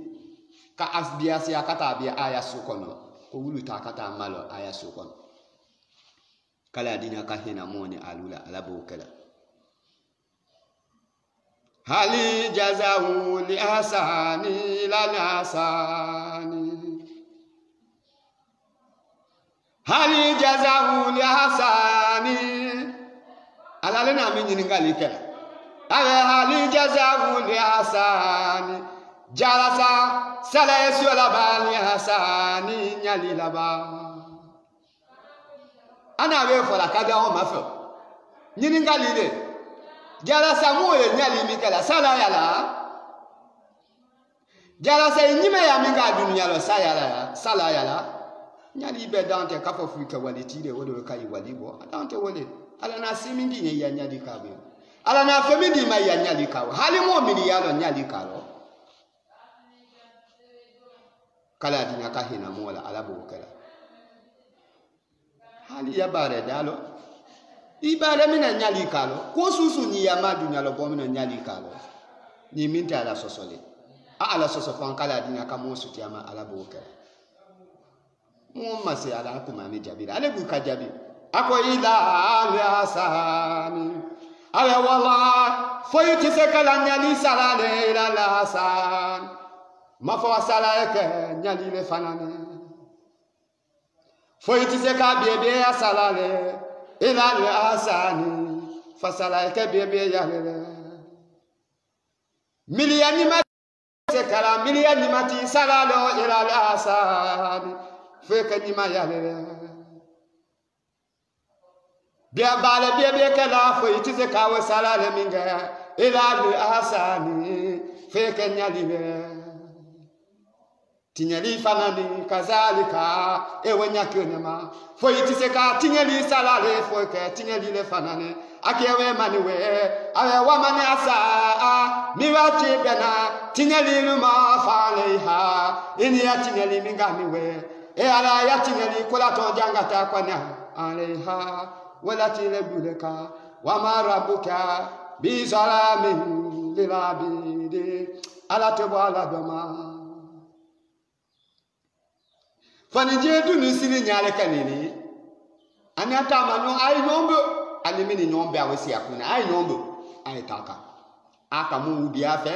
ka asbia si akata abia aya sukono ko wulu takata malo aya sukono kala dina ka hena moni alula alabo kala hali jazahu li ahsani la nasani hali jazahu li ahsani alale na minyi ngali kala hali jazahu li ahsani jalasa sala yesu la bali ahsani nyali laba ana we fola kada o mafo nyini ngalile jala samu ye nyali mikala sala yala jala say nyime ya minga dunya lo sala yala nyali be dante kafo fuika walitire wodo kai walibo dante wole ala na simindi nye ya nyali kabe ala na femindi ma ya nyali kawo hali mu'mini yalo nyali kawo kala dinya ka hina mola ala bo kala hali ya bare dalo ibare mina nyali kalo ko susu ni ya madu nyalo bomina nyali kalo ni minta ala sosole ala soso fan kala dinya ka mo suti ama ala bo kala mo mase ala ko mami jabira ale bu ka jabi ako ila hasani ala wala foyiti se kala nyali salale ila hasan mafwa sala ke nyali le fanane Foyiti se ka bebe ya salale ila le asani fasala ke bebe ya le miliyani ma se kala miliyani mati salalo ila le asani feke ni ma ya le bia bale bebe kala foyiti se ka wa salale minga ila le asani feke nyali le Tinyeli fanani kazalika ewe nyakyonema foyiti seka tinyeli salale foyke tinyeli le fanane akewe maniwe awe wamane asa miwachi bena tinyeli luma faleha ini ya tinyeli mingamiwe ala ya tinyeli kula tonjangata kwana aleha wala tile buleka wama rabuka bizalamin lilabidi ala tebala doma Fani jedu ni sili nyale kanini ani atama no ai nombo ani mini nombe awesi akuna ai nombo ai taka aka mu udi afe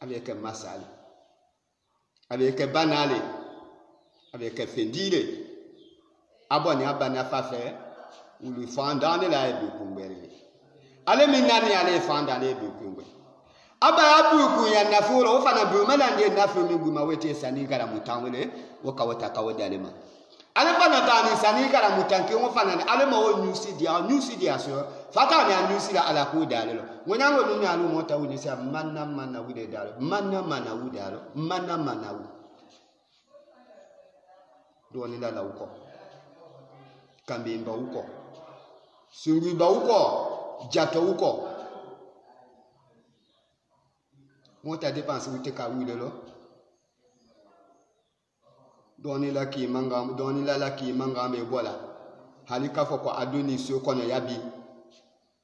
avec masali avec banale avec fendile aboni abana fafe ulu fandane la ebu kumbere ale minani ale fandane ebu kumbere aba abu ya nafuro ufana bumala ndiye nafu miguma wete sanika mutangule wakawata kawadalema ale fana tani sanika la mutanke ufana ale ma o nyusi dia so fata ni anyusi la ala ko dalelo wonyango nunu anu mota wudi sa manna wude dalo manna wudalo manna wu do ni la uko kambe mba uko sungu ba uko jato uko Moi ta dépense ou te ka wule lo. Doni la ki mangam, doni la ki mangam e bola. Halika fo ko adoni so kono yabi.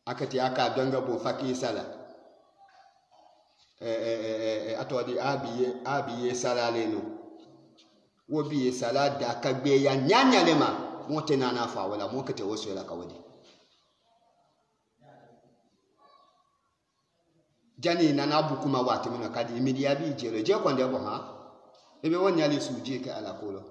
Akati aka donga bo faki sala. Atodi abiye sala leno. Wobi sala da kagbe ya nyanya lema. Mo te nana fa wala mo kete woso la kawadi. Jani nana bukuma wati mina kadi imidia bi jere je kwande bo ha. Ebe wonya le suje ka ala kolo.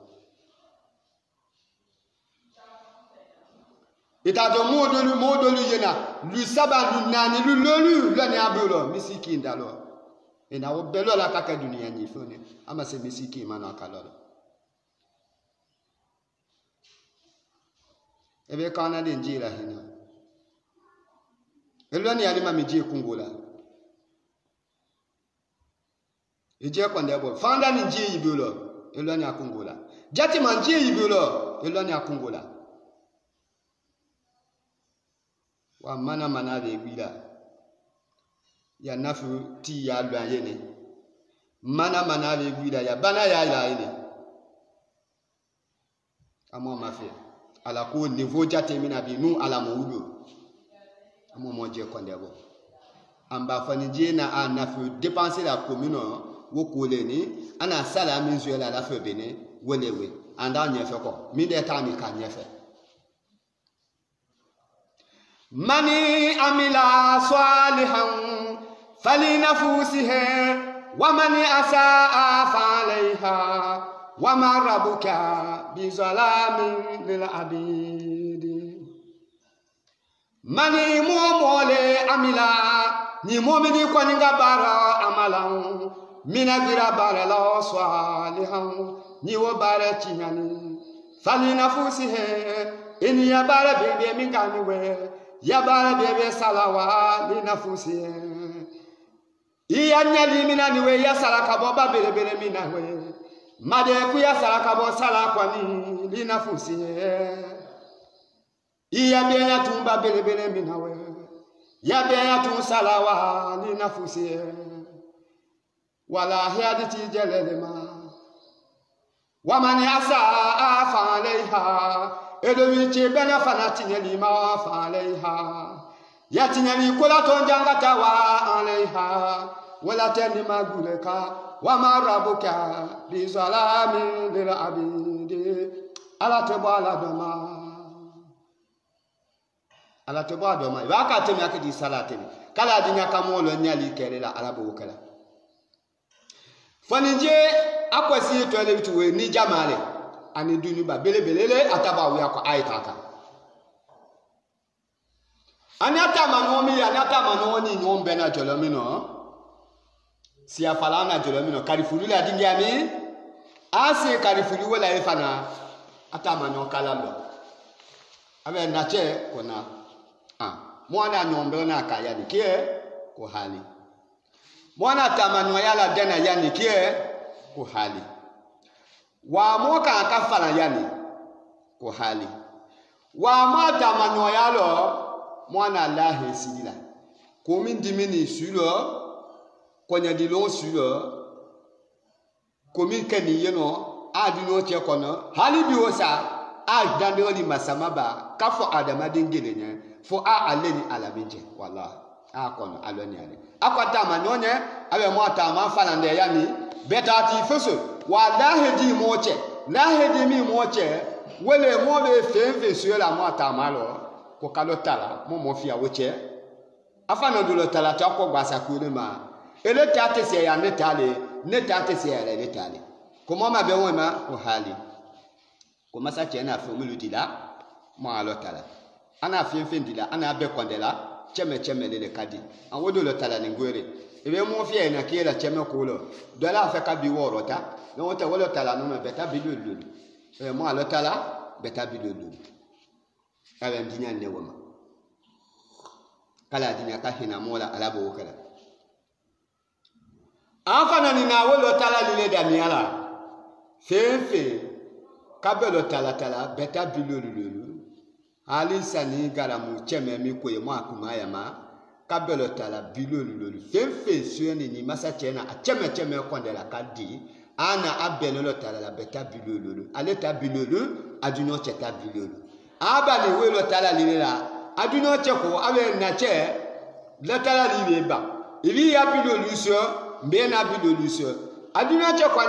Itajo modolu yena lu saba lu nani lu lolu lo ni abulo misiki ndalo. Ena wo belo la kaka dunia ni fone ama se misiki mana kalolo. Ebe kana de njira hina. Elo ni alima mije kungola. Ije kwande bo fanda ni nje yibulo elo ni akungola. Jati manje yibulo elo ni akungola. Wa mana be bila ya nafu ti ya lwa yene mana be bila ya bana ya yene amo mafe ala ko niveau jate mina bi nu ala mo wudo amo mo je konde bo amba fani je na a nafu dépenser la commune wo ko le ni ana sala min zuela la fe bene wolewe anda nyefe ko mi de ta mi ka nyefe Mani amila swalihan falinafusiha wa mani asaa falaiha wa ma rabbuka bizalamin lil abid Mani momole amila ni momini kwaninga bara amalan minagira bara la swalihan ni wo bara chinyani falinafusiha in ya bara bebe mingani we ya bara bebe salawa li nafusi iya nyali minani we ya salaka bo babere bere minawe made ku ya salaka bo sala kwani li nafusi iya be ya tumba bere bere minawe ya be ya tun salawa li nafusi wala hiyaditi jalelema wa man yasa afa alaiha Edowiche bena fanati nyelima fa alaiha yatinyali kula tonjangata wa alaiha wala teni maguleka wa marabuka bizalami lil abidi ala tebala doma wakati mi akidi salate kala dinya kamolo nyali kelela alabo kala faninje akwasi to elebitu ni jamale ani dunu ba belebelele ataba wi akwa aitaka ani atama no mi ani atama no ni ngombe na jolomino si afala na jolomino karifulu la dingiami ase karifulu wala efana atama no kalalo abe nache kona mwana nyombe na kaya dikie ko hali mwana atama no yala dena yani kie ko hali wa moka akafala yani ko hali wa mata manyo yalo mwana Allah sidila ko min dimini sulo ko nyadilo sulo ko min kani yeno adino che kono hali bi wosa a dandoli masamaba kafo adama dingele nya fo a aleni alabeje wallahi a kono aloni ale akwata manyo nye abe mota ma fala nde yani betati feso wallahi di moche lahi di mi moche wele mo be fenfe sur la mota malo ko kalotala mo fia woche afana do lotala ta ko gbasa ku le ma ele tate se ya netale se ya netale ko mo ma be won ma ko hali ko masa chena fo mu ludila mo alotala ana fenfe ndila ana be kondela cheme le kadi an wodo lotala ni ngwere ebe mo fia na kiela cheme ko lo do la fa ka bi worota no wota wala tala no beta bilulu mo alotala beta bilulu kala dinya ne woma kala dinya ka hina mola alabo kala afana ni na wala tala lile damiala fefe kabelo tala beta bilulu ali sani garamu cheme mi ko mo akuma ya ma kabelo tala bilolu fenfe sueni ni masachena acheme konde la kadi ana abelo tala la beta bilolu aleta bilolu aduno cheta bilolu aba ni welo tala lilela aduno cheko awe na che la tala lileba ili ya bilolu so mbena bilolu so aduno cheko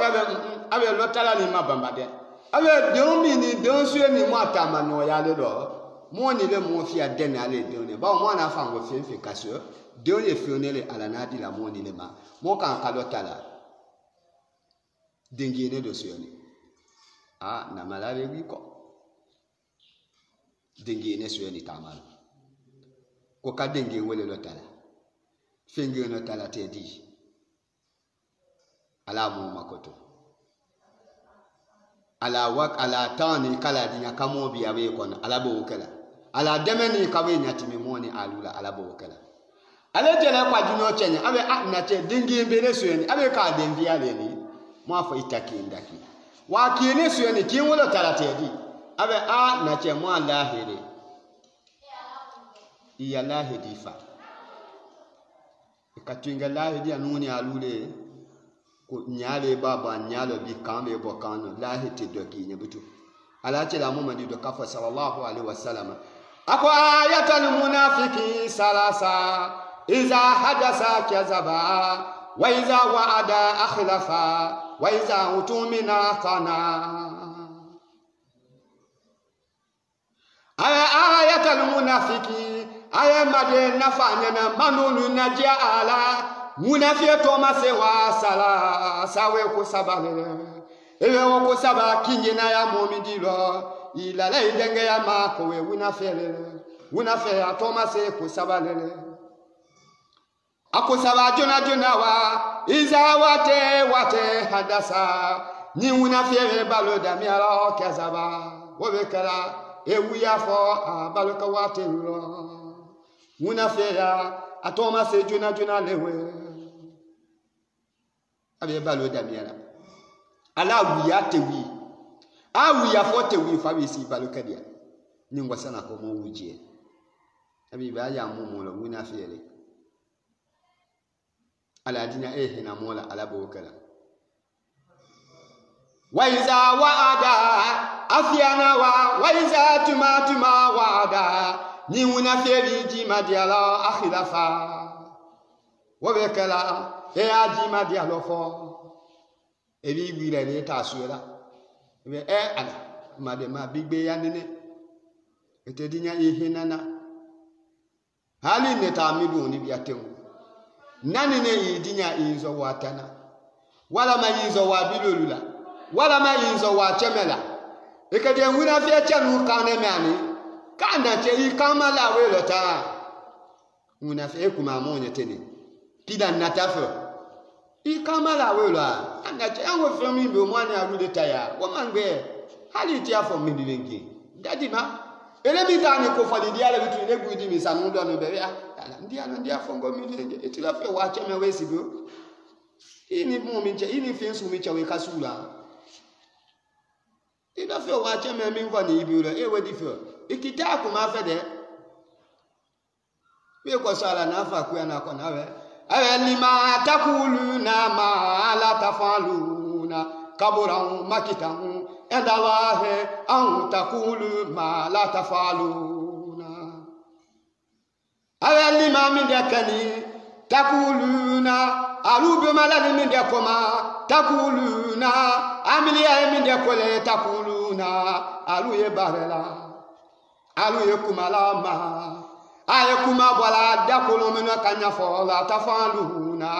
awe lo tala ni mabamba de awe domi ni don sueni mo atama no ya le do mo ni le mo fi adene ale de ba mo na fa ngo fenfe kaso de le fionele ala na di la mo ni le ma mo kan kalotala dengine do sueni na malale wiko dengine sueni tamal ko ka dengi wele lotala fengi no tala te di ala mo makoto ala wak ala tani kala dinya kamo biya we kono ala bo kala ala demeni kawe nyati mi moni alula ala bo kala ala jela kwa dino chenya abe na che dingi mbele sueni abe ka dengi ale ni mo afa itaki ndaki wa kiene sueni kin wala tala tedi abe na che mo lahire iya lahidi fa ikatinga lahidi anuni alule ko nyale baba nyalo bi kambe bo kanu lahiti doki nyebutu ala che la mo mandi do kafa sallallahu alaihi wasallam ako ayatul munafiki salasa iza hadasa kazaba wa iza wa'ada akhlafa wa iza utumina khana ayatul munafiki aya made nafanya na manunu najia ala munafia tomase wa sala sawe ko sabalele ewe ko saba kinjina ya momidilo ila la idenge ya mako we unafea tomase ko sabalele akosaba jona wa iza wate hadasa ni unafia baloda miala kazaba wobekala ewuya fo baloka wate lo unafea tomase jona lewe abe baloda miala ala wiya tewi wiya fo tewi fa bi si baloka dia ningwa sana ko mo wujie abi ba ya mumu lo unafea le ala dinya na mola ala bokala wa iza wa'ada afiana wa iza tuma wa'ada ni unaferi jima diala akhilafa wa bekala ajima dialo fo ebi wile ni ta suela be ala made ma bigbe ya nene ete dinya nana hali ne ta midu ni biatengu nani ne yidinya inzo watana wala ma yinzo wa bilolula wala ma yinzo wa chemela ekade nguna fi chanu kane mani kana che ikamala welo ta nguna fi kuma monye tene pida natafo ikamala welo anda che anwo fami be mwana arude taya wo mangbe hali ti afo midilengi dadi ma elemi tani ko fali diale bitu ne gudi mi sanu do no be ya ndia fongo milenge etila fe wa cheme wesi do ini muminche ini finsu micha we kasula ida fe wa cheme mi ngwa ni ibi ro ewe di fe ikita ku ma fe de we ko sala na fa ku na ko na we lima takuluna ma la tafaluna kabura makitan edawahe an takulu ma la tafaluna lima min dekani takuluna alubi malani min dekoma takuluna amiliya min dekole takuluna aluye barela aluye kumalama aye kuma bwala dakolo min kanya fola tafaluna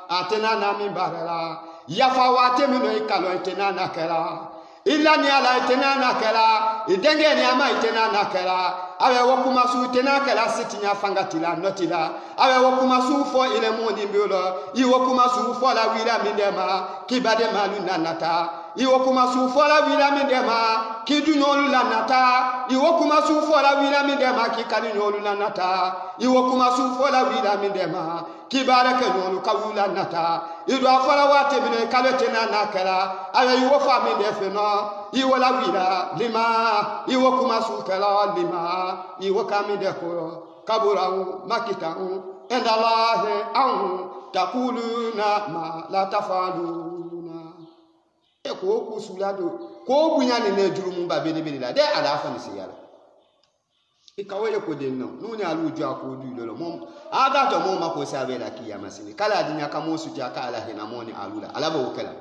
atena na min barela yafa wate min ikalo itena nakela illa ni ala itena nakela idenge ni ama itena nakela awe wakuma su itena kala sitinya fangatila notila awe wakuma su fo ile moni mbolo iwakuma su fo la wira mindema kibade maluna nata iwakuma su fo la wira mindema kidunyolu la nata iwakuma su fo la wira mindema kikalinyolu la nata iwakuma su fo la wira mindema kibaraka nyolu kawula nata ido afala wate mine kaletena nakala awe iwofa mindefeno iwola wira lima iwakuma su kala lima iwakami dekoro kabura makita عند الله أن تقولون ما لا تفعلون ko ku sulado ko bunya ne jurumu ba bele bele la de ala fa ni siyala ikawe ko de no nu ni alu ju akodu lo mo aga to mo ma ko sabe la kiyama sini kala dinya kamo su ja kala hina mo ni alula ala ba wakala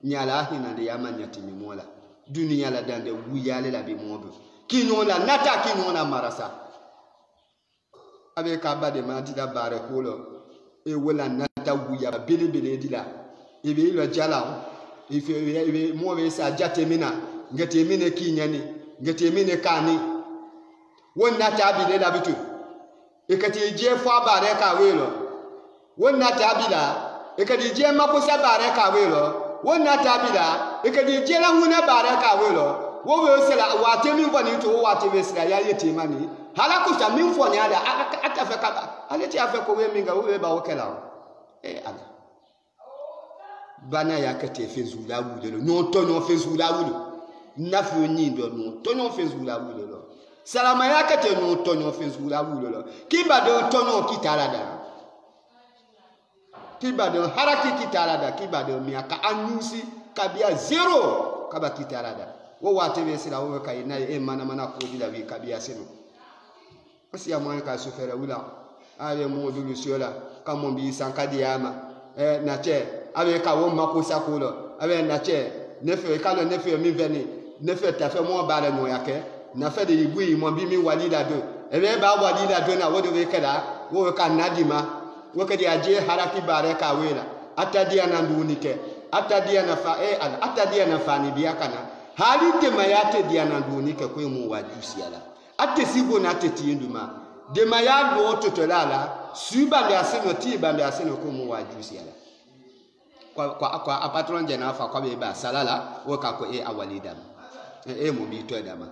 nyala hina de yama nyati mi mola duniya la dande wuyale la be modo kino la nata kino na marasa abe ka ba de ma ti da bare ko lo e wala nata wuya bele bele dila e be lo jala ife mo be sa jate mina ngate mine kinyani ngate mine kani wonna tabi da bitu e kati je fa bare ka welo wonna tabi da e kati je makosa bare ka welo wonna tabi da e kati je la huna bare ka welo wo we sela wa temi boni to wa temi sela ya yete mani hala ko ta min fo nya da ata fe ka ba ale ti afe ko we minga wo we ba wo kela e ala bana ya kete fezula wudelo no tonyo fezula wudo nafu nyindo no tonyo fezula wudelo salama ya kete no tonyo fezula wudelo kiba do tonyo kitarada kiba do haraki kitarada kiba do miaka anyusi kabia zero kaba kitarada wo wate be sila wo kai na e mana ko dila wi kabia seno asi amon ka sufera wula ale mo dulu siola kamo bi sankadi ama na che abe ka wo makosa ko lo abe na che nefe ka lo nefe mi veni nefe ta fe mo ba le no yake na fe de ibu mo bi mi walida do ebe ba walida do na wo do be kala wo ka nadima wo ka di aje haraki bare ka wela atadia na ndunike atadia na fa atadia na fani biya kana hali de mayate dia na ndunike ko mu wajusi ala ate sibo na teti nduma de maya do totolala suba le aseno ti ba le aseno ko mu wajusi ala kwa apatron jena fa kwa be ba salala wo ka ko awalida mo bi to dama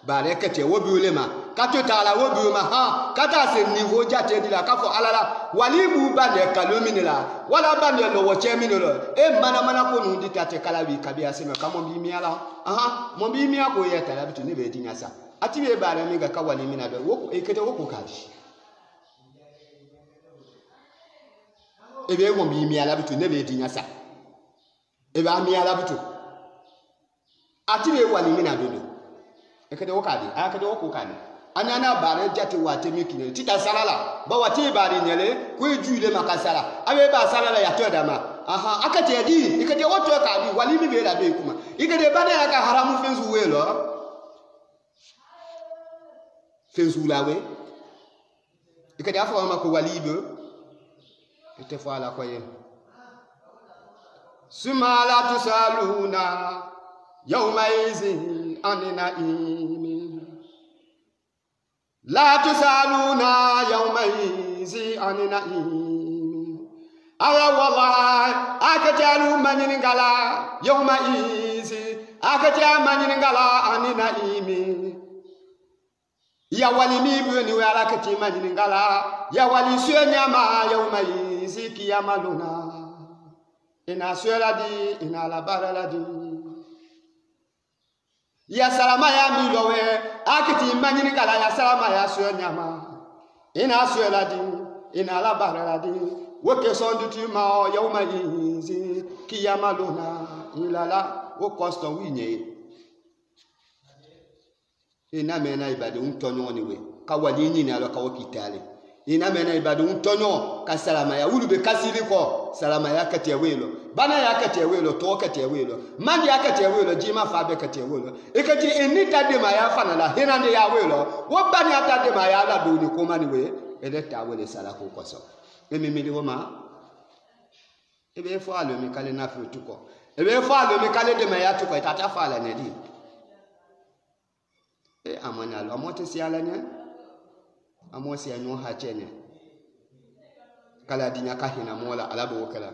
bare kete wo bi ulema kato tala wo bi ma ha kata se niveau jate dila ka fo alala walibu ba de kalomini la wala ba de lo wo chemini lo mana ko nu ditate kala wi kabia se ka mo bi mi ala mo bi mi ako yeta la bitu ne be dinya sa ati be bare mi ga ka wali mi na do wo kete wo ko kaji ebe mo bi mi ala bitu ne be dinya sa ebe ami ala bitu ati be wali mi na do ekede wakadi akede wakokani anyana bare jati wate mikine tita salala ba wate bare nyele ko ejule makasala abe ba salala ya to dama akate yadi ikede woto ka di wali mi be la be kuma ikede bana ya ka haramu fenzu welo fenzu lawe ikede afa ma ko wali be ite fa la ko yen sumala tusaluna yawma izin anina imi la tusaluna yawma izi anina imi ala wallahi akatalu maningala yawma izi akatalu maningala anina imi ya wali mi buni wala kati maningala ya wali sunyama yawma izi kiyamaluna ina sueladi ina la baraladi ya salama ya milowe akiti manyini kala ya salama ya suel nyama ina sueladi ina la baraladi woke sondutu ma yawma izi kiyamaluna ilala wo kosto winye ina mena ibade untonyo niwe kawali nyini alo kawo kitale ina mena ibade untonyo ka salama ya ulube kasiri ko salama ya kate welo bana ya kate welo to kate welo mandi ya kate welo jima fa be kate welo ekati enita de ma ya fana la hinande ya welo wo bani ata de ma ya la do ni ko mani we eleta wele sala ko koso emi mi wo ma ebe fo alo mi kale na fi tuko ebe fo alo mi kale de ma ya tuko tata fa la ne di amana lo amote si ala ne amosi anyo ha chene kala dinya kahina mola alabo kala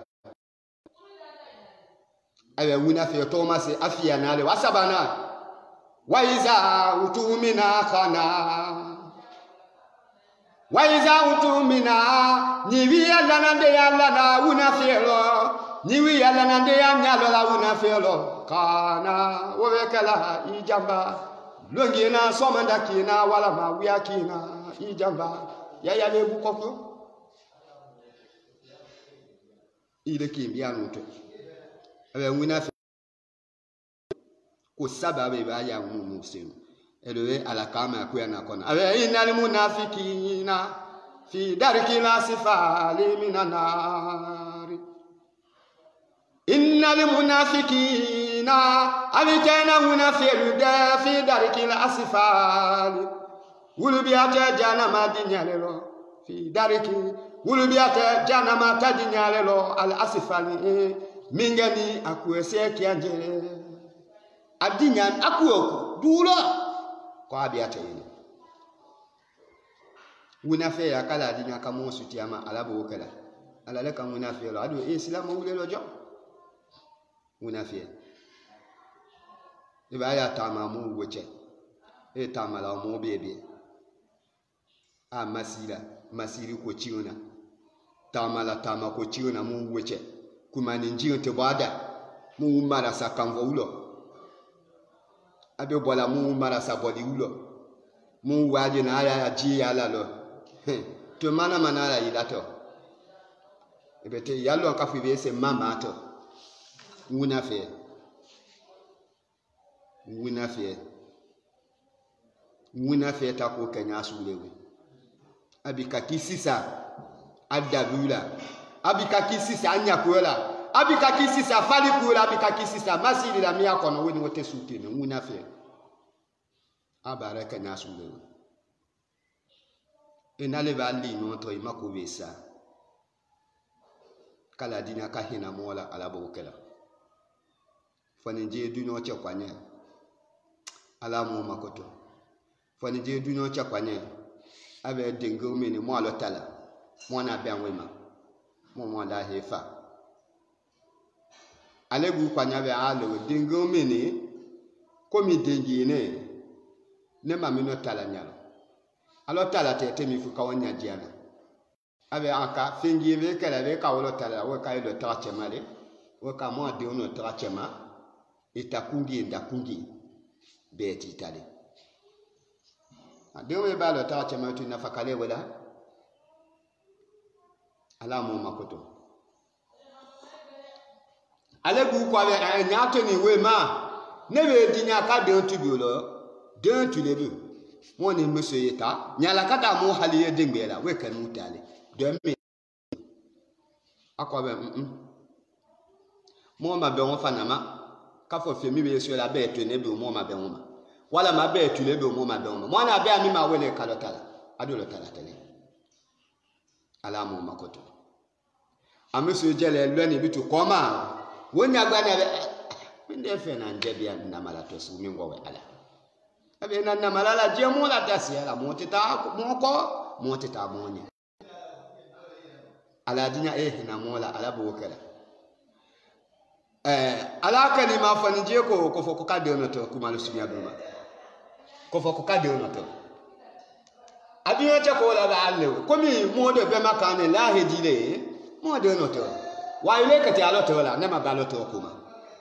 awe wuna fi Thomas afia nale wasabana waiza utumina niwi ala nande ala na wuna fielo niwi ala nande anyalo la wuna fielo kana wekala ijamba longena somanda kina wala mawia kina ijamba yaya lebu kokyo ile kimbia nuto abe wina ko sababe ba ya mu senu elewe ala kama ku yana kona abe innal munafiqina fi darkil asfali minan nar innal munafiqina abitana munafiqu da fi darkil asfali wulubiyata janama dinyalelo fi darkil wulubiyata janama tadinyalelo al asfali mingani akuese kianje adinyan akuoku duro ko abiyata yini munafiq ya kala dinya kamo sutiama alabo kala alale kan munafiq lo adu islam wule lo jo munafiq iba ya tamamu woche e tamala mo bebe a masiri ko ciuna tamala tama ko ciuna mu woche kuma ni njiro te bada mu mara sakanvo ulo abe bola mu mara sabodi ulo mu waje na aya ji ala lo to mana la ilato ebete yalo ka fi be se mama to munafiq ta ko kanya sulewe abika kisisa adabula abika kisisa anyakola abika kisisa falikula abika kisisa masiri la miya kono woni wote sukene munafiq abara kanya sulewe enale bali no to imako besa kala dina ka hina mola alabo kala fani je duno cha kwanya alamu makoto fani je duno cha kwanya abe dengo meni mo alo tala mo na be anwema mo da hefa alegu kwanya be alo dengo meni komi dengi ne ma mino tala nyalo alo tala te mi fu kawanya jiana abe aka fingi be kala be ka wolo tala wo ka ilo ta chemale wo ka mo de ono ta chema itakungi ndakungi beti tale adewe ba lo ta chema tu nafakale wala alamu makoto alegu kwa be nyato ni we ma nebe dinya ka de tubulo de tulebu mo ni monsieur yeta nyala kata mo haliye dengbela we kan mutale de me akwa be mo ma be won fanama ka fo femi be so la be to ne be mo ma be won ma wala ma be to le be mo ma be won ma mo na be ami ma we le kalotala adolo tala tele ala mo makoto ameso jele lweni bitu koma woni agba na be minde fe na njebi na malato su mi ngwe ala abe na malala je mo la tasi ala mo tita mo tita monya ala dinya na mola ala bo kala ala kalima fani je ko fo ko kade no to kuma lo sunya duma ko fo ko kade no to abiyo cha ko la alle ko mi mo de be makane la hedile mo de no to wa ile kati alo to la na ma ba lo to kuma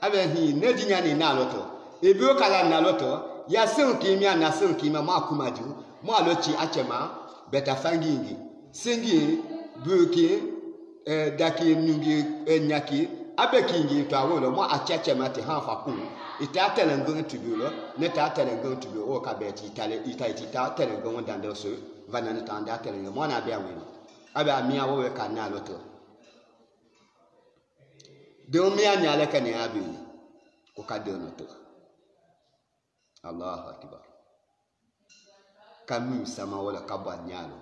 abe hi ne dinya ni na lo to ebi o kala na lo to ya sen kimia na sen kimia ma kuma ju mo alo chi achema beta fangingi singi buki daki nungi nyaki abe kingi to awolo mo achechema te hafa ku ita telengon tubulo ne ta telengon tubulo o ka beti ita telengon dando so vanana tanda telengon mo na bia wen abe amia wo we ka na lo to de o mi anya le kan ya bi ko ka de no to Allahu akbar kamu sama wala kabwa nyalo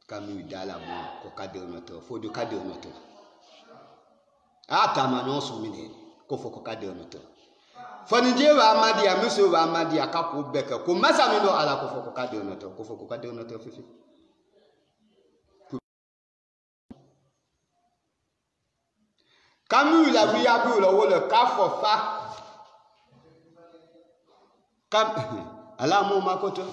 kamu dala mo ko ka de no to fo do ka de no to ata mano su mine ko fo ko ka de no to fo ni je wa amadi ya muso wa amadi aka ko beka ko masa mi no ala ko fo ko ka de no to ko fo ko ka de no to fifi kamu la wi abu lo wo le ka fo fa kam ala mo makoto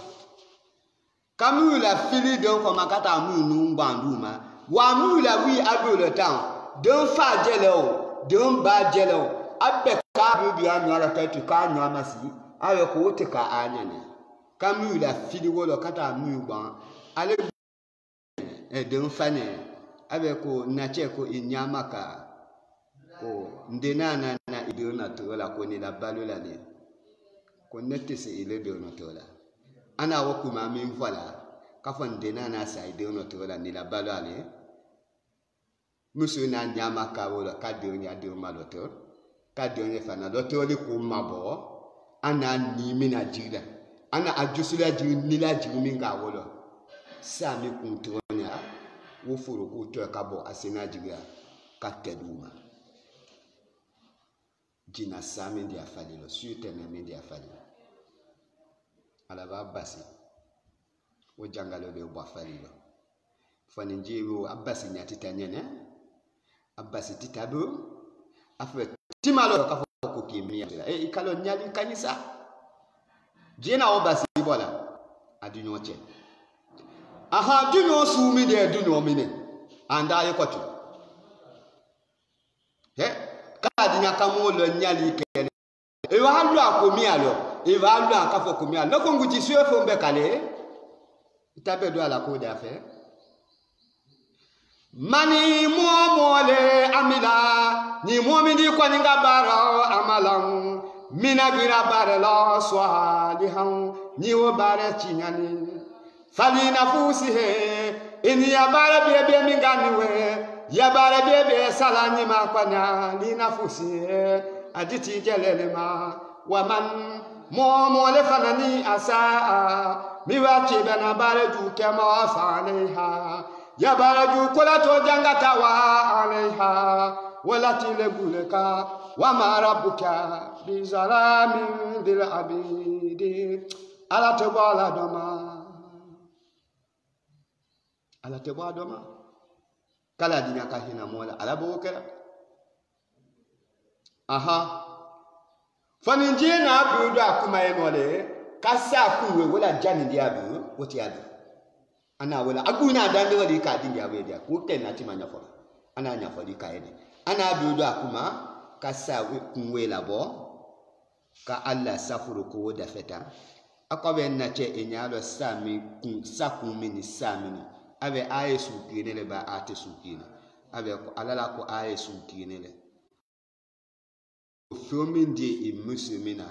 kamu la fili don ko makata mu nu banduma wa mu la wi abu le tan don fa jele o don ba jele o abbe ka bu bi anu ara ta tu ka anu amasi ayo ko te ka anyane kamu la fili wo lo kata mu gban ale don fa ne avec nature ko inyamaka ko ndena na idona to la ko ni la balola ne ko nette se ile de no to la ana wakuma min voilà ka fo ndena na sa idona to la ni la balola ne musu na nyamaka wala ka de nya de maloto ka de nya fana loto li ko mabo ana ni mina jira ana ajusula jiri ni la jiri min ga wala sa mi kun to nya wo furu ko to ka bo asena jira ka teduma jina sami ndi afali lo suite na ndi afali ala ba basi o jangalo be bo afali lo fani njiwo abasi nyati tanyene abasi titabu afa timalo ka ko kimia ikalo nyali kanisa jina o basi bola adunyo che aha dunyo sumi de dunyo mine anda yekoto kadinya kamolo nyali kele e wa lu akomi alo e wa lu akafo komi alo ko nguti suwe fo mbe kale itabe do ala ko da fe mani mole amila ni mu'mini ko ninga baro amalan minagira barela swalihan ni wo bare chinyani fali nafusihe in ya bare bebe minganiwe ya bare bebe salani makwana li nafusihe ajiti jelelema wa man mole fanani asaa miwachi bana bare du kema faniha ya bare du kola to jangata wa alaiha wala tilebuleka wa marabuka bizalamin dil abidi ala tebala doma kala dina ka hina mola ala bokera aha fanin jina budu akuma yenole kasa kuwe wala jani diabu woti adu ana wala aguna dande wali ka dinga abu dia ko kenna timanya fo ana nya fo di kaede ana budu akuma kasa kunwe labo ka alla safuru ko da feta akobe na che enyalo sami kun sakumi ni samini abe aye sukine le ba ate sukine abe ko alala ko aye sukine le fomindi imusumina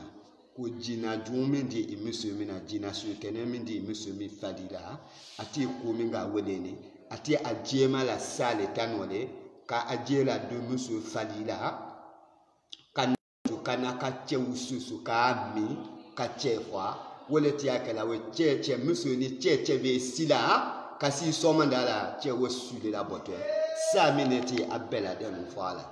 ko jina jumindi imusumina jina sukene mindi imusumi fadila ati ko minga wedeni ati ajema la sale tanole ka ajela do musu fadila kana ka chewususu ka mi ka chefwa woleti akala we cheche musuni cheche be sila kasi somandala che wosude la bote sa mineti abela de mu fala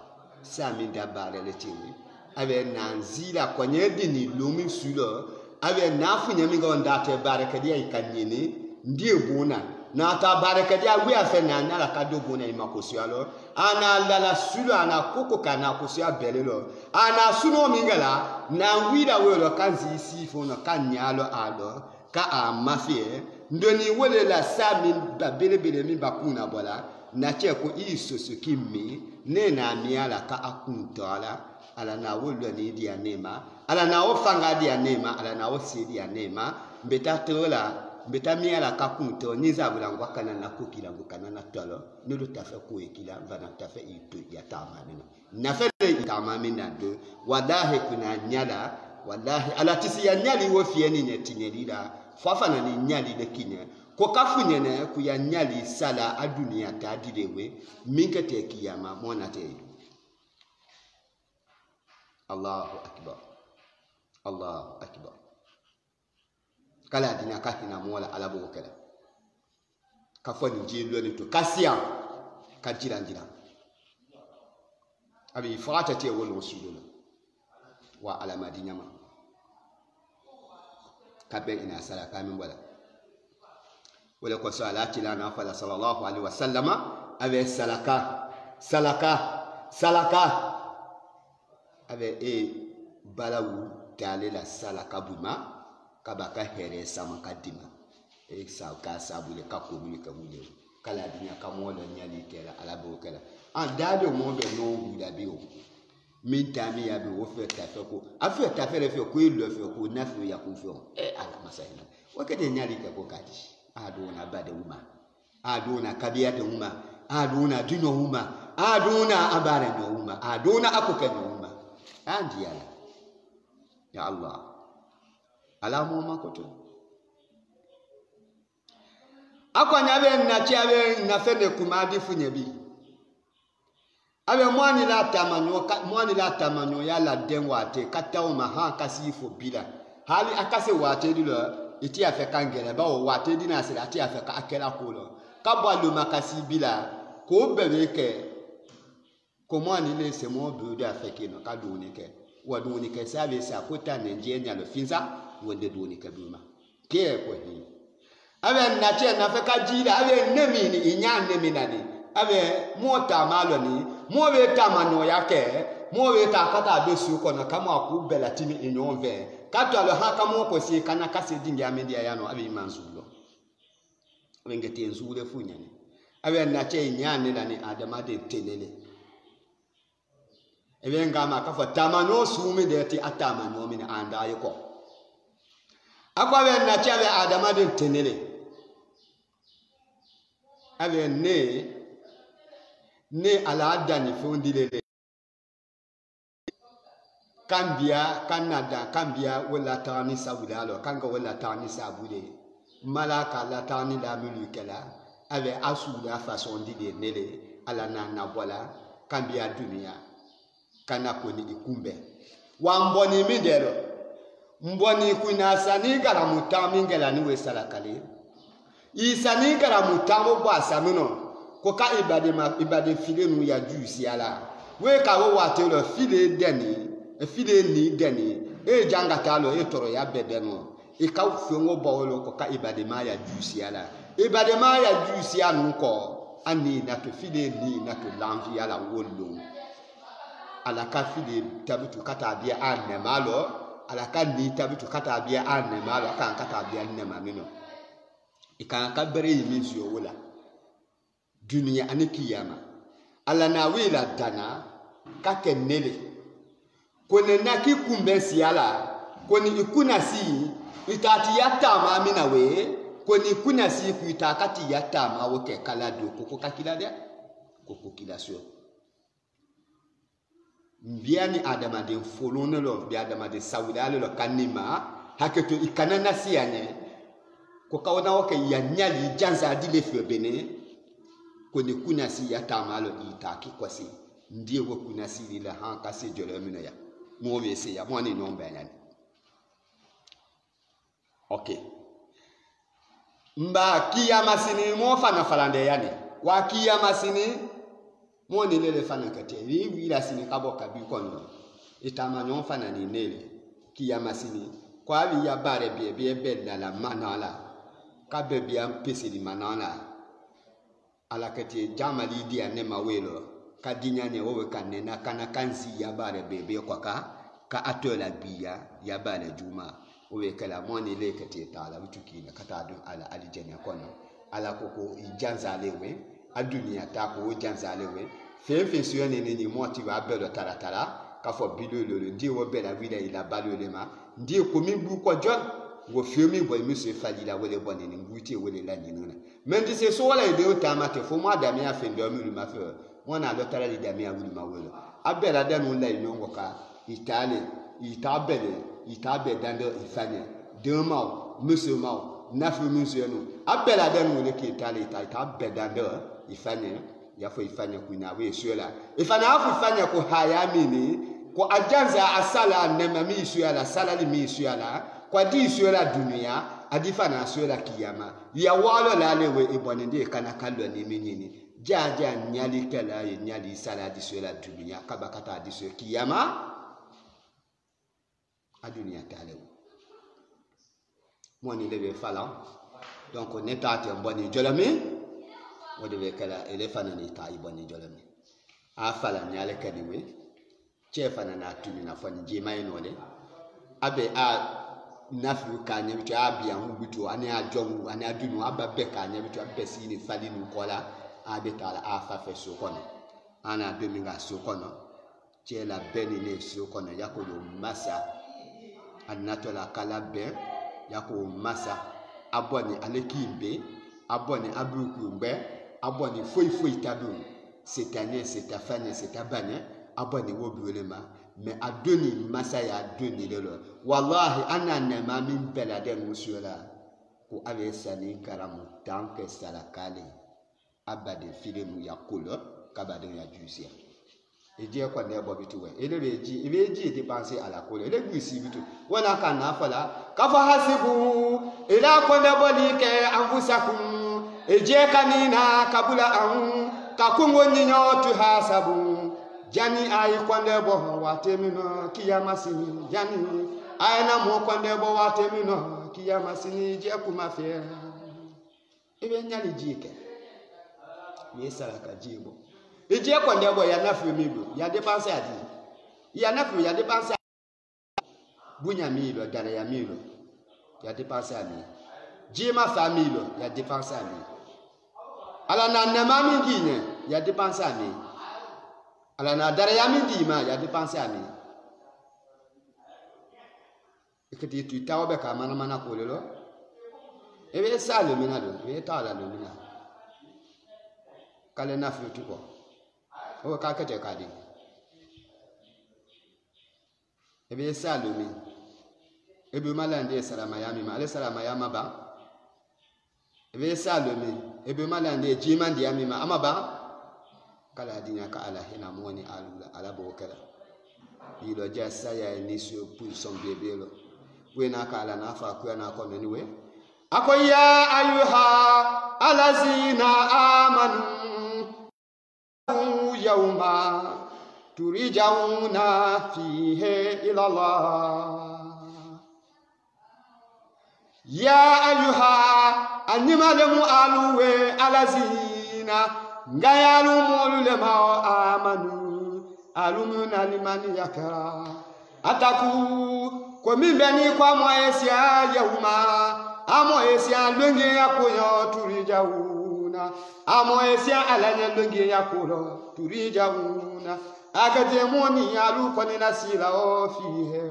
sa min da bare le tiwi ave nanzila konye dini lumi sulo ave nafu nyami go ndate bare kadi ay kanyini ndie bona na ta bare kadi awi afe na la kado bona imakosi alo ana la sulo ana koko kana kosi abelelo ana suno mingala na wida welo kanzi sifo na kanyalo alo ka a mafie ndoni wole la samin ba belebele mi bakuna bola na che ko isoso kimi ne na miala ka akuntola ala na wolo ni dia nema ala na ofanga dia nema ala na osi dia nema mbeta tola mbeta miala ka kunto ni zabula ngwakana na kukila ngukana na tolo nulu tafe ko ekila vana tafe itu ya tamanina na fe itamamina do wadahe kuna nyala wallahi ala tisi ya nyali wo fieni nyetinyelila fafana ni nyali de kinya ko kafunye ne ku ya nyali sala adunia ta dilewe minke te kiyama mona te Allahu akbar Allahu akbar kala dina kakina mola ala bo kala kafoni jilo ni to kasia kajira njira abi fata te wolo sudola wa ala madinyama kabe ina sala kamin wala wala ko salati la na fala sallallahu alaihi wasallama ave salaka ave balawu tale la salaka buma kabaka here sama kadima sauka sabule kakomuni kamule kala dinya kamola nyali kela ala bo kala andado mo be no guda bio mintami ya bi wo fe tafe ko afi tafe le fe ko ilo fe ko na fe ya ko fe ala masahina wakati nyali ka ko kati adona bade uma adona kabia de uma aduna dino uma aduna abare no uma aduna akuke no uma andi ala ya Allah ala mo makoto akwa nyabe na chiabe na fene kumadi funyebi abe mwani la tamanyo ya la denwate katawo maha kasifo bila hali akase wate dilo iti afeka ngere ba o wate dina sira ati afeka akela kolo kabwa lo makasi bila ko bebeke ko mwani le se mo buda afeke no kaduni ke waduni ke sabe sa kota nenje nya lo finza wonde duni ke buma ke ko hi abe na che na feka jira abe nemi ni inya nemi nani abe mota malo ni mo be tamanyo yake mo be takata be su ko na kama ku belatini inyonve kato alo haka mo ko si kana kase dingi amendia yano abi manzulo wengete nzule funyani abe na che nyane nani adama de tenele ebe ngama kafa tamanyo sumi de ti atamanyo min anda yiko akwa be na che abe adama de tenele abe ne ala dani fondilele kambia kanada kambia wala tani sabudalo kanga wala tani sabude malaka la tani la mulukela ave asuda façon dide nele ala na bola kambia dunia kana koni ikumbe wamboni mindero mboni kuna sani gara mutami ngela ni wesala kale isani gara mutamo bwasa nuno ko ka ibade file nu ya juice ala we ka wo wate lo file deni file ni deni e jangata lo e toro ya bedeno e ka fengo bawolo ko ka ibade ma ya juice ala ibade ma ya juice anu ko ani na to file ni na to lanvi ala wollo ala ka file tabitu kata bia anne malo ala ka ni tabitu kata bia anne malo kan kata bia ne mamino e kan ka bere yimi zo wola dunia ani kiyama ala na wila dana kake nele kone na kikumbe siala kone ikuna si itati yatama amina we kone ikuna si ku itakati yatama woke kala do koko kakila de koko kila sio mbiani adama de folone lo bi adama de sawidale lo kanima haketo ikanana sianye ko kawna woke yanyali janza dile fe bene kone kuna si yatama lo itaki kwasi ndiye wo kuna si lila han kasi jolo mina ya mo we se ya mo ni nomba yani okay mba kiyama sini mo fana falande yani wa kiyama sini mo ni lele fana kate wi la sini kabo kabi kono itama nyon fana ni nele kiyama sini kwa wi ya bare bie bella la manala kabe bia pesi di manana ala kate jamali dia ne mawelo kadinya ne wowe kanena kana kanzi ya bare bebe kwa ka atola biya ya bare juma wowe kala moni le kate tala bitukina kata dun ala alijenya kono ala koko ijanza lewe adunia ta ko ijanza lewe fefe suyo ne ni moti wa belo taratara ka fo bilolo ndi wo bela wila ila balolema ndi ko mi bu ko jon wo fiomi boy monsieur falila wole bonne ni nguti wole la ni nuna mendi se so wala ide o tamate fo mo adami afendo mi ma fe wona lo tara li dami awuli ma wolo abela danu la inongo ka itale itabe dando ifanya dema monsieur ma nafu monsieur no abela danu le ki itale itabe dando ifanya ya fo ifanya kuna we suela ifanya afu ifanya ko hayamini ko ajanza asala nemami suela salali mi suela kwa di suela dunia adifana suela kiyama ya walo lalewe ibonende kana kallo ni minyini jaja nyali kala nyali sala di suela dunia kabakata di suela kiyama a dunia talew moni lebe fala donc on est à boni jolami o de kala ele fana ni ta iboni jolami a fala nyale kaniwe che fana na tuni na fani jema inole abe a nafu kanya bitu abia ngubitu ani ajongu ani adunu ababe kanya bitu abesi ni fali nu kola abe tala afa fe sokono ana dominga sokono che la beni ne sokono yako yo masa anatola kala be yako masa abone alekimbe abone abukumbe abonné foi tabu cette année c'est ta fin c'est ta banne abonné wo bulema mais a donné masaya donné le wallahi anana ma min belade musula ko ave sani karamu tanke salakale abade filemu yakolo kabade ya jusia et dire quoi n'est pas bitou et le dit dépenser à la colle le guisi bitou wana kana fala kafa hasibu ila konde bolike anfusakum et je kanina kabula an kakungo ninyo tu hasabu jani ay konde bo watemino kiyamasini jani ayna mo konde bo watemino kiyamasini je kuma fe ebe nyali jike yesala ka jibo et Dieu qu'on est ya na fumilo ya dépenser à dire ya na fu ya dépenser bunya milo dara ya milo ya dépenser à mi jima familo ya dépenser à mi ala na nema mingine ya dépenser à mi ala na dara ya mindima ya dépenser à mi ekati tu tawobe ka mana ko lelo ebe sa le minado ebe ta la le minado kale na fu tu ko o ka kete kadi ebe salumi ebe malande salama yami ma ale salama yama ba ebe salumi ebe malande jimandi yami ma amaba kala dinya ka ala hina moni ala bokala ilo jasa ya nisio pulson bebelo wena ka ala na fa ku na ko meniwe akoya ayuha alazina amanu يوما ترجعون فيه إلى الله يا أيها النمال مؤلوه الذين غيروا مولما آمنوا ألمنا لمن يكرا أتكو كمي بني kwa moesia يوما amoesia lwengi yakoyo turijauna amoesia alanya lwengi yakolo turijauna agate moni alu koni nasila ofihe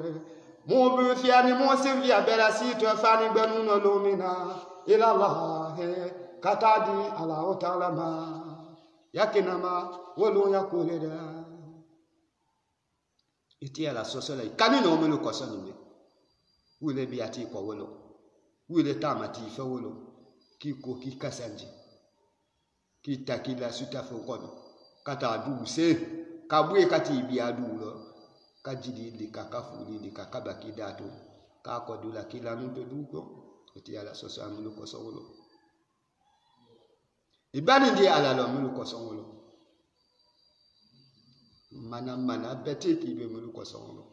mobu fiani mosi ya berasi to fani benu no lumina ila allah katadi ala otalama yakinama wolu yakoleda iti ala sosola kanino melu kosonime wule biati kwa wolo wile tamati fe wolo kiko kikasanji kitakila sutafe kono kata du se kabwe kati bia du lo kajidi likakafuli likakabaki datu kakodula kila mtu duko iti ala soso amulu kosowolo ibani ndi ala lo mulu kosowolo mana beteki be mulu kosowolo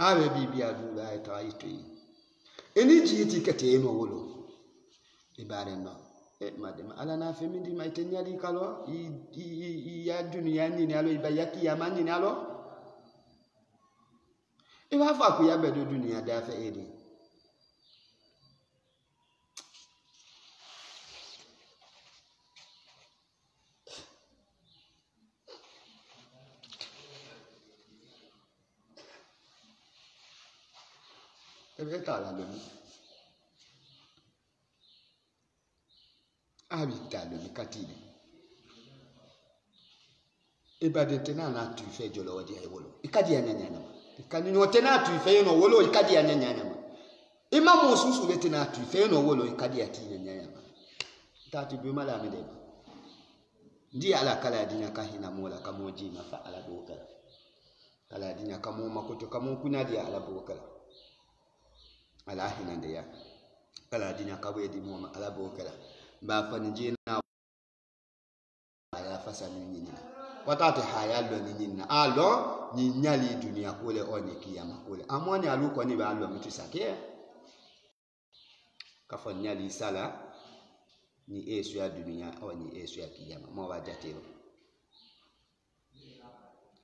awe bibia dula eta itui eni jiti kete no wolo ibare no madema ala na femindi maitenyali kalo ya dunia ni alo ibayaki ya mani ni alo iba fa ku ya bedo dunia da fa edi ebe ta la lemi habita lemi katile eba de tena na tu fe jolo wadi ay wolo ikadi ya nyanya na ikani no tena tu fe no wolo ikadi ya nyanya na imamu susu le tena tu fe no wolo ikadi ya ti nyanya na tatu bi mala me de ndi ala kala dinya kahina mola kamoji mafa ala boka kala dinya kamo makoto kamo kunadi ala boka ala hinande ya kala dinya kabwe di moma ala bokala ba fani jina ya fasani nyina watata hayalo ni nyina alo ni nyali dunia kule oni kiyama kule amoni aluko ni ba alo mtu sake kafa nyali sala ni esu ya dunia oni esu ya kiyama mo wajatero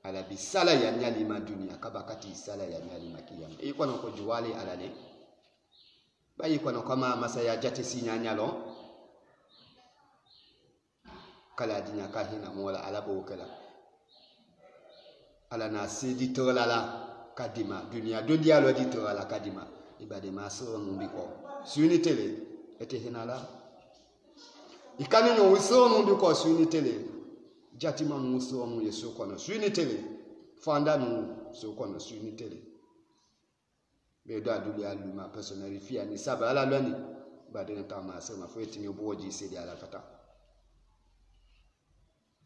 ala bisala ya nyali ma dunia kabakati sala ya nyali ma kiyama iko nako juwali ala ne bayi kono kama masaya jati sinya nyalo kala dinya kahina mola ala bokala ala na sidi tolala kadima dunia dondia lo di tolala kadima ibade maso mbiko suni tele ete hinala ikani no wiso no bi ko suni tele jati ma no wiso no yeso ko no suni tele fanda no so ko no suni tele be do aduli alu ma personally fi ani saba ala loni ba de ta ma se ma fo etimi oboji se di ala kata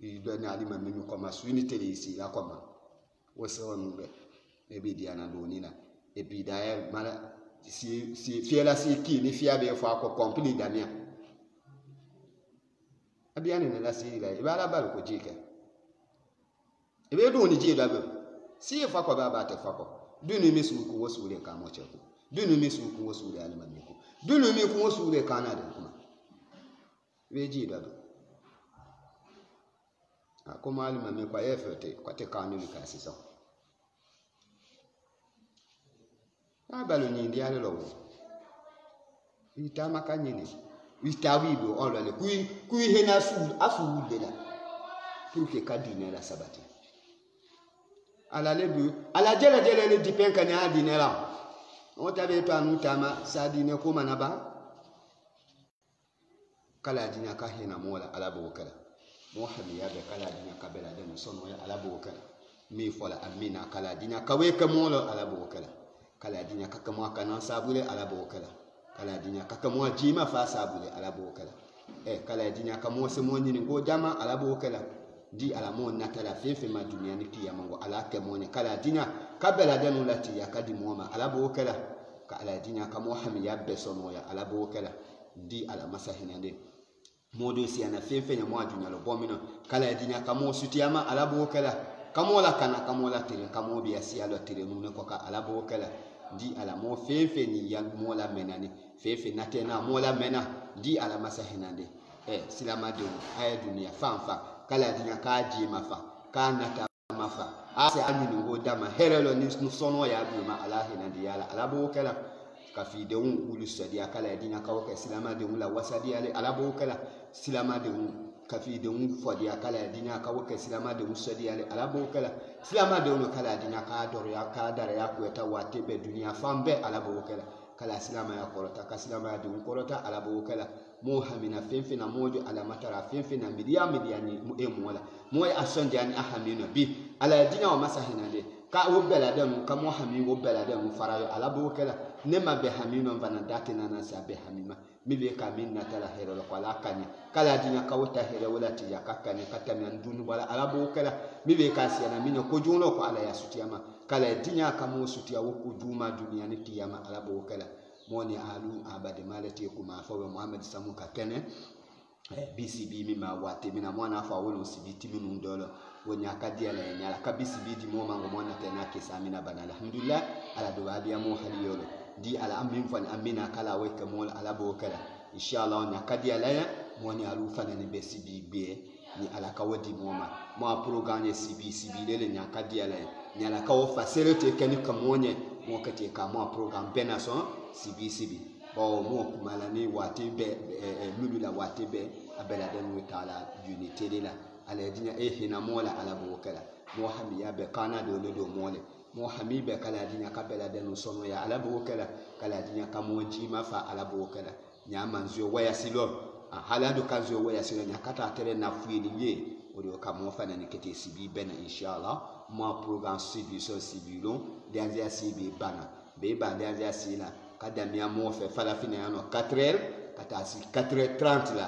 i do ni ali ma mi ko ma suni tele isi ya ko ma wiso no be e bi di ana do ni na e bi da e mala si fiela si ki ni fia be fo ko complete damia abiani ne la si la ibala bal ko jike ibe do ni jida be si fa ko ba te fa ko dunu mi su ko wosu le ka mo cheko dunu mi su ko wosu le alima mi ko dunu mi ko wosu le kana de kuma ibe jida be akoma alima mi kwa efete kwa te kanu li ka si so abalo ni ndi ale lo ita makanyini witawibo olale kui hena afu de la pour que kadine la sabati ala lebu ala jele le dipen kan ya dine la on tabe to anu tama sadine ko manaba kala dinya ka hena mola ala bo kala muhammad ya be kala dinya ka bela de sono ya ala bo kala mi fola amina kala dinya ka we ka mola ala bo kala dinya ka kama kana sabule ala bo kala dinya kaka mo jima fa sabule ala bo kala kala dinya ka mo se mo ni ngo jama ala bo kala di ala mo natala fefe ma dunia ni kiya mango ala ke mo ni kala dinya kabela denu lati ya kadi mo ma ala bo kala ka ala dinya ka mo hami ya besono ya ala bo kala di ala masahina de modo si ana fefe nya mo dunia lo bomino kala dinya ka mo sutiyama ala bo kala kamola kana kamola tire kamo biya si alo tire nune ko ka ala bo kala di ala mo fefe ni ya mola menani fefe natena mola mena di ala masahinande silama de ay dunia fanfa kala dinya ka ji mafa ka nata mafa ase anyu ngo dama herelo ni sono ya bi ma ala hinande yala ala bo kala ka fi de un ulu sadi akala dinya ka ka silama de la wasadi ala bo kala silama de ka fi de un fodi akala dinya ka ka silama de usadi ala bo kala silama de un kala dinya ka dor ya ka dar ya ko ta wate be dunia fambe ala bo kala silama ya korota ka silama de un korota ala bo kala mo hamina fenfe na mojo ala matara fenfe na midia ni mu mola mo ya asonde ani ahamina bi ala dinya wa masahina de ka wo bela de mu ka mo hami wo bela de mu farayo ala bo kala ne ma be hamino vana date na na sa be hamima mi be ka min na tala hero ko ala kanya kala dinya ka wota hero wala ti ya kakane katami andunu wala ala bo kala mi be ka siana mino ko juno ko ala ya sutiyama kala dinya ka mo sutiya wo ko juma dunia ni tiyama ala bo kala moni alu abade malati ko ma fa Muhammad samu ka kene BCB mi ma wate mina mwana fa wono sibiti minu ndolo wonya kadia la nyala ka BCB di mo mango mona tena kesa mina bana alhamdulillah ala do babiya mo haliyolo di ala amin fan amina kala we ka mol ala bo kala inshallah nya kadia la moni alu fana ni BCB be ni ala ka wodi mo ma programme CB le nya kadia la nyala ka wo facility keni ka monye mo kate ka mo programme benason CB bo mo kumala ni wate be lulula wate be abela den witala unité de la ala dinya hina mola ala bo kala mo hamiya be kana do le do mole mo hami be kala dinya ka bela den sono ya ala bo kala dinya ka mo jima fa ala bo kala nya manzo waya silo halado kanzo waya silo nya kata tere na fuili ye odo ka mo fa na ni kete sibi bena inshallah mo programme sibi so sibilo dia sibi bana be ba dia sila kadamia mo fe fala fina yano 4h kata si 4h30 la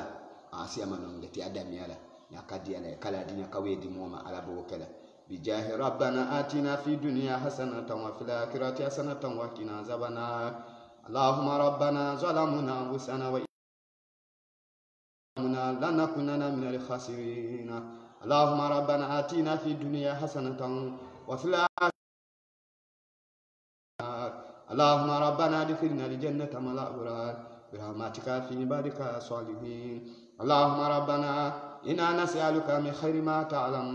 asi amano ngati adamia la nyakadia la kala dinya kawedi moma ala bo kala bijahi rabbana atina fi dunya hasanatan wa fil akhirati hasanatan wa qina azabana allahumma rabbana zalamna anfusana wa lanakunana minal khasirin allahumma rabbana atina fi dunya hasanatan wa fil اللهم ربنا ادخلنا الجنة مع الأبرار برحمتك في عبادك الصالحين اللهم ربنا إنا نسألك من خير ما تعلم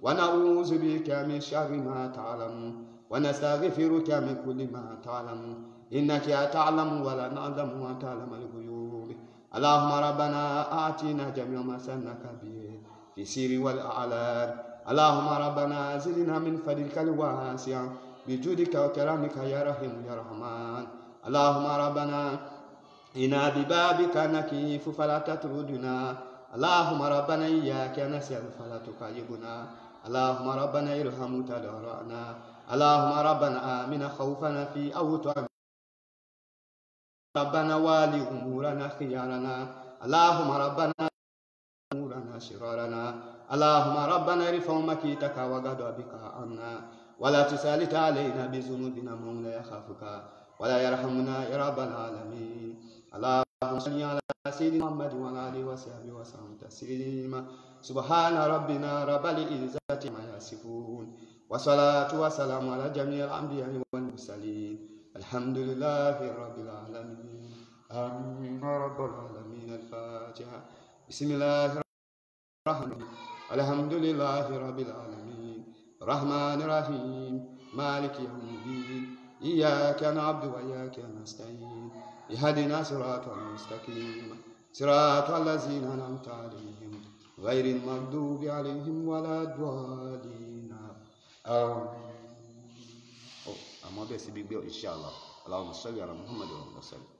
ونعوذ بك من شر ما تعلم ونستغفرك من كل ما تعلم إنك تعلم ولا نعلم وتعلم الغيوب اللهم ربنا آتنا جميع ما سألناك به في السر والأعلان اللهم ربنا زدنا من فضلك الواسع بجودك وكرامك يا رحيم يا رحمن اللهم ربنا إنا ببابك نكيف فلا تطردنا اللهم ربنا إياك نسأل فلا تخيبنا اللهم ربنا ارحم تضرعنا اللهم ربنا آمن خوفنا في أوطاننا ربنا والي أمورنا خيارنا اللهم ربنا أمورنا شرارنا اللهم ربنا ارفع مكيتك وغضبك عنا ولا تسلط علينا بذنوبنا من لا يخافك ولا يرحمنا يا رب العالمين اللهم صل على سيدنا محمد وعلى آله وصحبه وسلم تسليما سبحان ربنا رب العزة عما يصفون والصلاة والسلام على جميع الأنبياء والمرسلين الحمد لله رب العالمين آمين رب العالمين الفاتحة بسم الله الرحمن الرحيم الحمد لله رب العالمين الرحمن الرحيم مالك يوم الدين إياك نعبد وإياك نستعين اهدنا صراط المستقيم صراط الذين أنعمت عليهم غير المغضوب عليهم ولا الضالين آمين. أما بس بيبيو إن شاء الله اللهم صل على محمد وعلى آله وسلم.